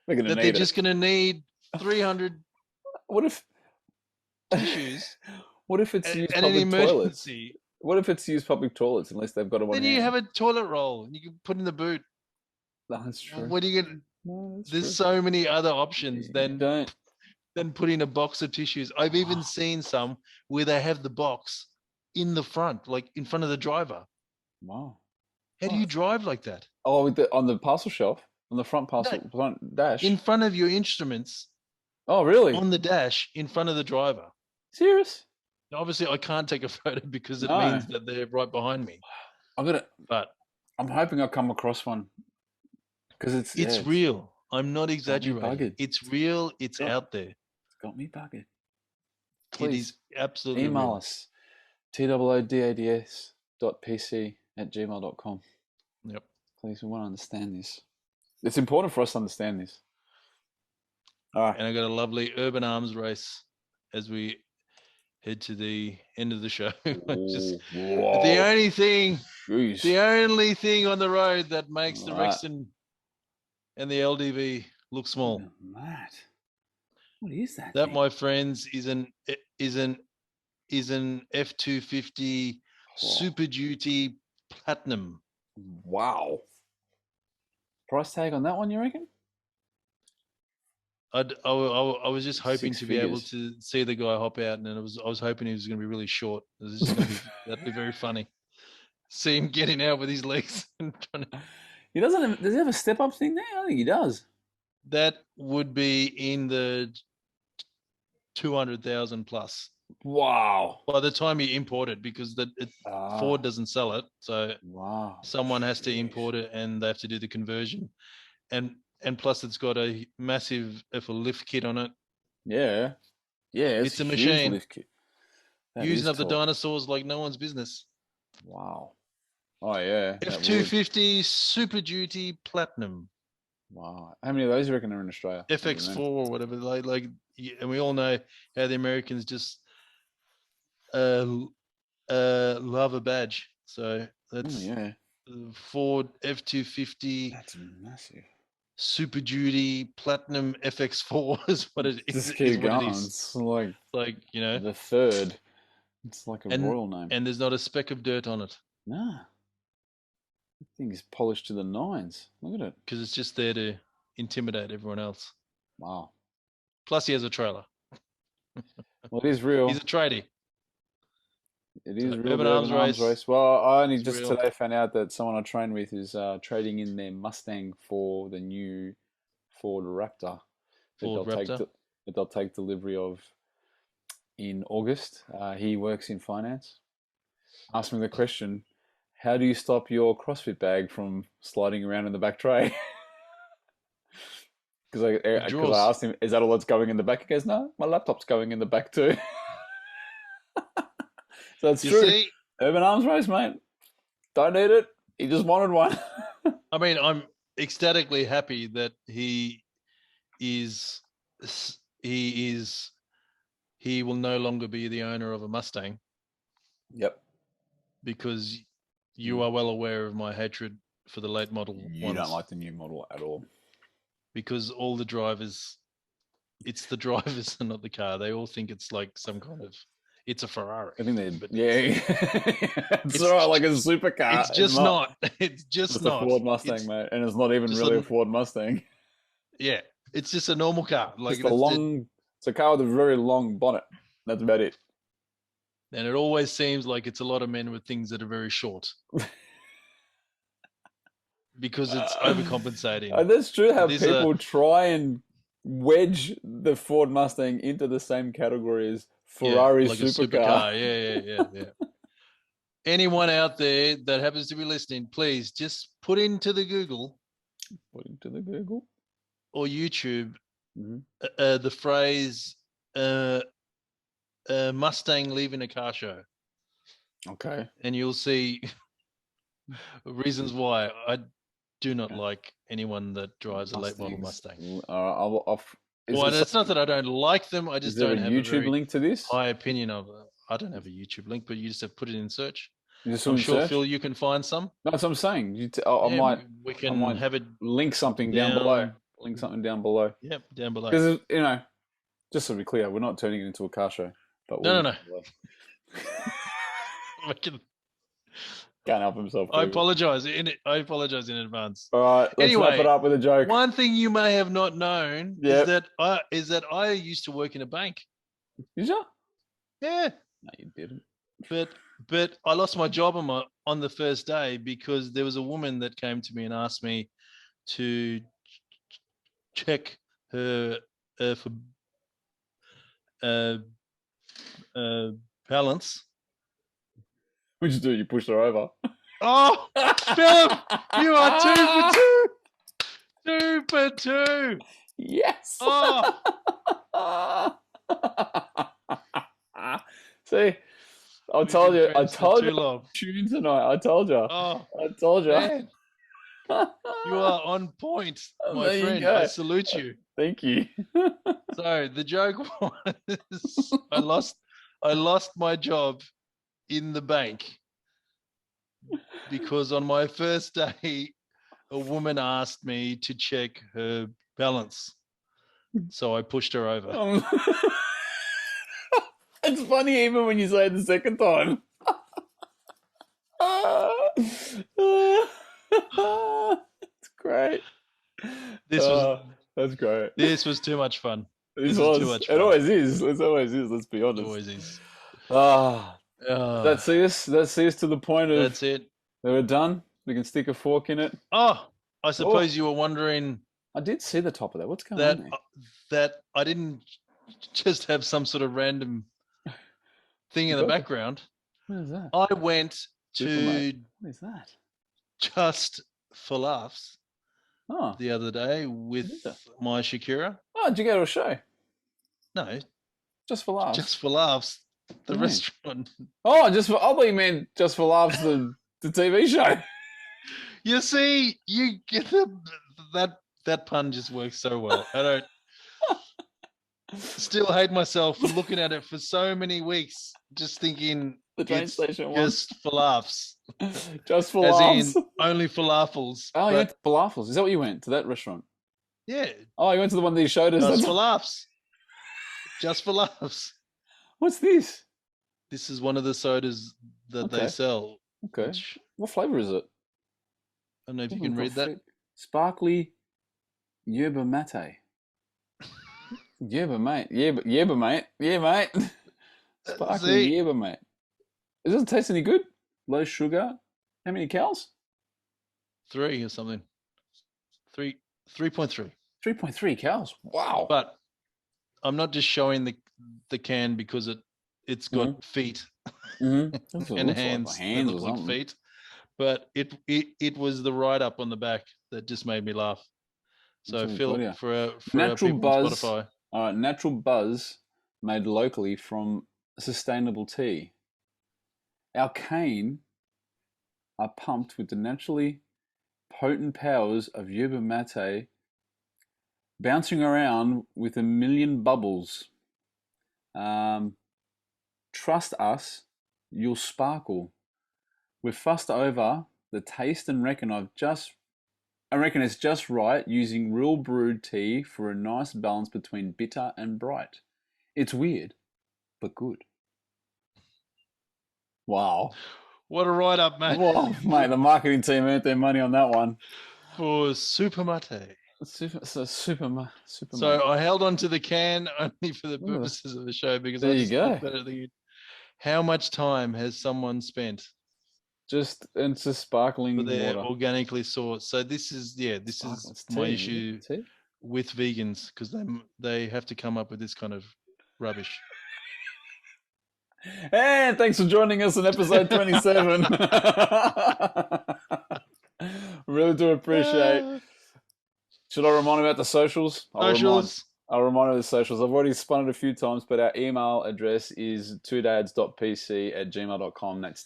S2: They're gonna
S3: that
S2: need
S3: they're
S2: it.
S3: just going to need 300
S2: What if?
S3: tissues
S2: What if it's
S3: and
S2: used
S3: an
S2: public toilets?
S3: emergency.
S2: What if it's used public toilets? Unless they've got a one.
S3: Then you have a toilet roll and you can put in the boot.
S2: That's true.
S3: What are you going to?
S2: No, that's
S3: There's
S2: true.
S3: so many other options
S2: You
S3: than
S2: don't.
S3: putting a box of tissues. I've even seen some where they have the box in the front, like in front of the driver.
S2: Wow.
S3: How do you drive like that?
S2: Oh, on the parcel shelf, on the front front dash.
S3: In front of your instruments,
S2: Oh, really?
S3: on the dash, in front of the driver.
S2: Serious?
S3: Now, obviously, I can't take a photo because it
S2: No.
S3: means that they're right behind me. But
S2: I'm hoping I'll come across one because
S3: it's real. I'm not exaggerating.
S2: buggered.
S3: It's real. It's
S2: Got-
S3: out there.
S2: It's got me buggered.
S3: It
S2: Please
S3: is absolutely
S2: email
S3: real.
S2: us toodads.pc@gmail.com.
S3: Yep.
S2: Please, we want to understand this. It's important for us to understand this. All right.
S3: And I got a lovely urban arms race as we head to the end of the show. Just
S2: Whoa.
S3: the only thing
S2: Jeez.
S3: on the road that makes the
S2: Right.
S3: Rexton and the LDV look small.
S2: Mad. What is that?
S3: That,
S2: thing?
S3: my friends, is an F250 Super Duty Platinum.
S2: Wow. Price tag on that one, you reckon?
S3: I was just hoping
S2: 6
S3: to be able
S2: figures.
S3: to see the guy hop out, and I was hoping he was going to be really short. That'd be very funny. See him getting out with his legs and trying to.
S2: Does he have a step up thing there? I think he does.
S3: That would be in the 200,000 plus
S2: Wow.
S3: by the time you import it, because Ford doesn't sell it, so
S2: Wow.
S3: someone has to import it and they have to do the conversion, and plus it's got a massive lift kit on it.
S2: Yeah. Yeah.
S3: It's a
S2: huge
S3: machine.
S2: lift kit. That
S3: Using
S2: is
S3: up the
S2: tall.
S3: dinosaurs like no one's business.
S2: Wow. Oh yeah. that would.
S3: F250 Super Duty Platinum.
S2: Wow. How many of those do you reckon are in Australia?
S3: FX4 or whatever, and we all know how the Americans just love a badge. So that's
S2: yeah,
S3: the Ford F-250
S2: that's massive.
S3: Super Duty Platinum FX4 is what it is.
S2: Just
S3: Is
S2: keep
S3: what it
S2: going.
S3: is.
S2: It's like
S3: Like, you know,
S2: the third. It's like a
S3: and
S2: royal name.
S3: and there's not a speck of dirt on it
S2: Nah, the thing is polished to the nines. Look at it.
S3: because it's just there to intimidate everyone else.
S2: Wow.
S3: Plus, he has a trailer.
S2: Well, it is real.
S3: He's a tradie.
S2: It is
S3: So,
S2: real.
S3: Urban
S2: The
S3: Arms
S2: Urban Arms
S3: Race.
S2: Race. Well, I only
S3: It's
S2: just
S3: real.
S2: today found out that someone I train with is trading in their Mustang for the new Ford Raptor
S3: Ford Raptor.
S2: that they'll take delivery of in August. He works in finance. Asked me the question, how do you stop your CrossFit bag from sliding around in the back tray? Because I asked him, is that all that's going in the back? He goes, no, my laptop's going in the back too. So it's
S3: You
S2: true.
S3: see,
S2: Urban Arms Race, mate. Don't need it. He just wanted one.
S3: I mean, I'm ecstatically happy that he will no longer be the owner of a Mustang,
S2: Yep.
S3: because you are well aware of my hatred for the late model
S2: You
S3: ones.
S2: don't like the new model at all.
S3: Because all the drivers, it's the drivers and not the car. They all think it's like some kind of, it's a Ferrari.
S2: I think they,
S3: but
S2: it's all right, like a supercar.
S3: It's just not. It's just
S2: It's
S3: not.
S2: a Ford Mustang, mate, and it's not even
S3: just
S2: really a Ford Mustang.
S3: Yeah, it's just a normal car. Like
S2: Just it's a car with a very long bonnet. That's about it.
S3: and it always seems like it's a lot of men with things that are very short. Because it's overcompensating.
S2: That's true. How
S3: These
S2: people try and wedge the Ford Mustang into the same category as Ferrari
S3: like
S2: supercar.
S3: A supercar. Yeah. Anyone out there that happens to be listening, please just put into the Google
S2: Put into the Google
S3: or YouTube
S2: Mhm.
S3: The phrase Mustang leaving a car show.
S2: Okay.
S3: And you'll see reasons why I do not like anyone that drives a late model Mustang. Well, it's not that I don't like them. I just don't have a very
S2: link to this?
S3: high opinion of it. I don't have a YouTube link, but you just have put it in search.
S2: I'm
S3: sure,
S2: search?
S3: Phil, you can find some.
S2: No, that's what I'm saying.
S3: We can have it
S2: link something down below. Link something down below.
S3: Yep, down below.
S2: Because, just to be clear, we're not turning it into a car show. But
S3: No.
S2: Can't help himself.
S3: I apologize in advance.
S2: All right, let's wrap it up with a joke.
S3: One thing you may have not known is that I used to work in a bank.
S2: Did you?
S3: Yeah.
S2: No, you didn't.
S3: But I lost my job on the first day because there was a woman that came to me and asked me to check her for balance.
S2: What'd you do? You pushed her over.
S3: Oh, Philip, you are 2 for 2. 2 for 2.
S2: Yes.
S3: Oh.
S2: See, I told you.
S3: Tune
S2: tonight. I told you.
S3: Oh,
S2: I told you.
S3: Man. You are on point, my friend. I salute you.
S2: Thank you.
S3: So the joke was, I lost my job in the bank because on my first day, a woman asked me to check her balance. So I pushed her over.
S2: It's funny even when you say it the second time. It's great. That's great.
S3: This was too much fun.
S2: This was too much fun. It always is. It always is. Let's be honest.
S3: It always is.
S2: Let's see us to the point of.
S3: That's it.
S2: That we're done. We can stick a fork in it.
S3: Oh, I suppose you were wondering.
S2: I did see the top of that. What's going on there?
S3: That I didn't just have some sort of random thing in the background.
S2: What is that?
S3: I went to
S2: what is that?
S3: Just for Laughs
S2: the
S3: other day with my Shakira.
S2: Oh, did you go to a show?
S3: No.
S2: Just for Laughs.
S3: Just for Laughs. The restaurant.
S2: Oh, I thought you meant Just for Laughs, the TV show.
S3: You see, you get that pun just works so well. I don't still hate myself for looking at it for so many weeks, just thinking
S2: The train
S3: It's
S2: station one.
S3: just for laughs.
S2: Just for
S3: As
S2: laughs.
S3: in only falafels.
S2: Oh, you
S3: but
S2: went to falafels. Is that what you went to, that restaurant?
S3: yeah,
S2: Oh, you went to the one that you showed us.
S3: just for laughs. Just for laughs.
S2: What's this?
S3: This is one of the sodas that they
S2: Okay.
S3: sell.
S2: Okay.
S3: Which,
S2: What flavor is it?
S3: I don't know if you
S2: Oh,
S3: can
S2: we've
S3: read
S2: got
S3: that.
S2: Sparkly yerba mate. Yerba mate. Yerba mate. Yeah, mate. Sparkly
S3: See,
S2: yerba mate. It doesn't taste any good. Low sugar. How many calories?
S3: 3 or something. 3.3.
S2: 3.3 calories. Wow.
S3: But I'm not just showing the can because it's got feet
S2: Mm-hmm. That's what it
S3: and
S2: looks like.
S3: hands that
S2: Hands or
S3: look like
S2: something.
S3: feet. But it was the write up on the back that just made me laugh. So
S2: That's what
S3: Phil,
S2: we've got here.
S3: for our
S2: Natural
S3: people on
S2: Buzz.
S3: Spotify,
S2: All right, Natural Buzz made locally from sustainable tea. Our cane are pumped with the naturally potent powers of yerba mate, bouncing around with a million bubbles. Trust us, you'll sparkle. We've fussed over the taste and reckon it's just right using real brewed tea for a nice balance between bitter and bright. It's weird, but good. Wow.
S3: what a write up, mate.
S2: Well, mate, the marketing team earned their money on that one.
S3: For Super Mate.
S2: Super mate.
S3: So I held on to the can only for the
S2: Look at that.
S3: purposes of the show because
S2: There
S3: I
S2: you
S3: just
S2: go.
S3: looked at it thinking, how much time has someone spent
S2: It's just sparkling
S3: for their
S2: water.
S3: organically sourced? So this is
S2: Sparkle. It's
S3: my
S2: tea,
S3: issue
S2: isn't it? Tea?
S3: with vegans because they have to come up with this kind of rubbish.
S2: And thanks for joining us on episode 27. Really do appreciate. Should I remind about the socials?
S3: Socials.
S2: I'll remind you of the socials. I've already spun it a few times, but our email address is twodads.pc@gmail.com. That's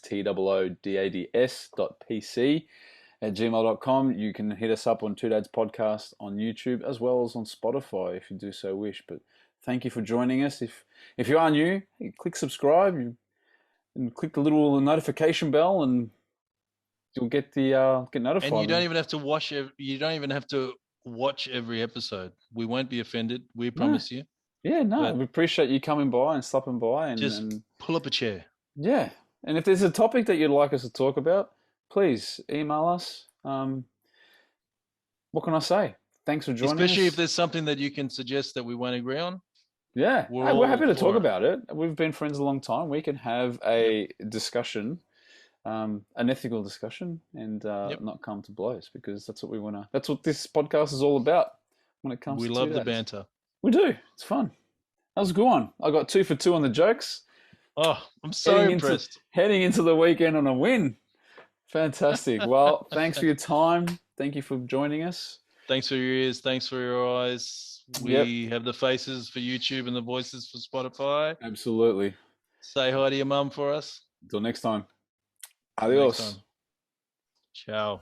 S2: TOODADS.pc@gmail.com. You can hit us up on Two Dads Podcast on YouTube as well as on Spotify if you do so wish. But thank you for joining us. If you are new, click subscribe and click the little notification bell, and you'll get notified.
S3: And you don't even have to watch. You don't even have to watch every episode. We won't be offended. We promise you.
S2: Yeah, no,
S3: But
S2: we appreciate you coming by and stopping by and
S3: pull up a chair.
S2: Yeah, and if there's a topic that you'd like us to talk about, please email us. What can I say? Thanks for joining
S3: Especially
S2: us.
S3: if there's something that you can suggest that we won't agree on.
S2: Yeah,
S3: We're
S2: we're happy
S3: all
S2: to talk
S3: for it.
S2: about it. We've been friends a long time. We can have a discussion, an ethical discussion, and not come to blows, because that's what we want to. That's what this podcast is all about. When it comes,
S3: We
S2: to
S3: love
S2: Two
S3: the
S2: Dads.
S3: banter.
S2: We do. It's fun. That was a good one. I got 2 for 2 on the jokes.
S3: Oh, I'm so impressed.
S2: Heading into the weekend on a win. Fantastic. Well, thanks for your time. Thank you for joining us.
S3: Thanks for your ears. Thanks for your eyes. We have the faces for YouTube and the voices for Spotify.
S2: Absolutely.
S3: Say hi to your mum for us.
S2: Until next time.
S3: Till next
S2: Adios.
S3: time. Ciao.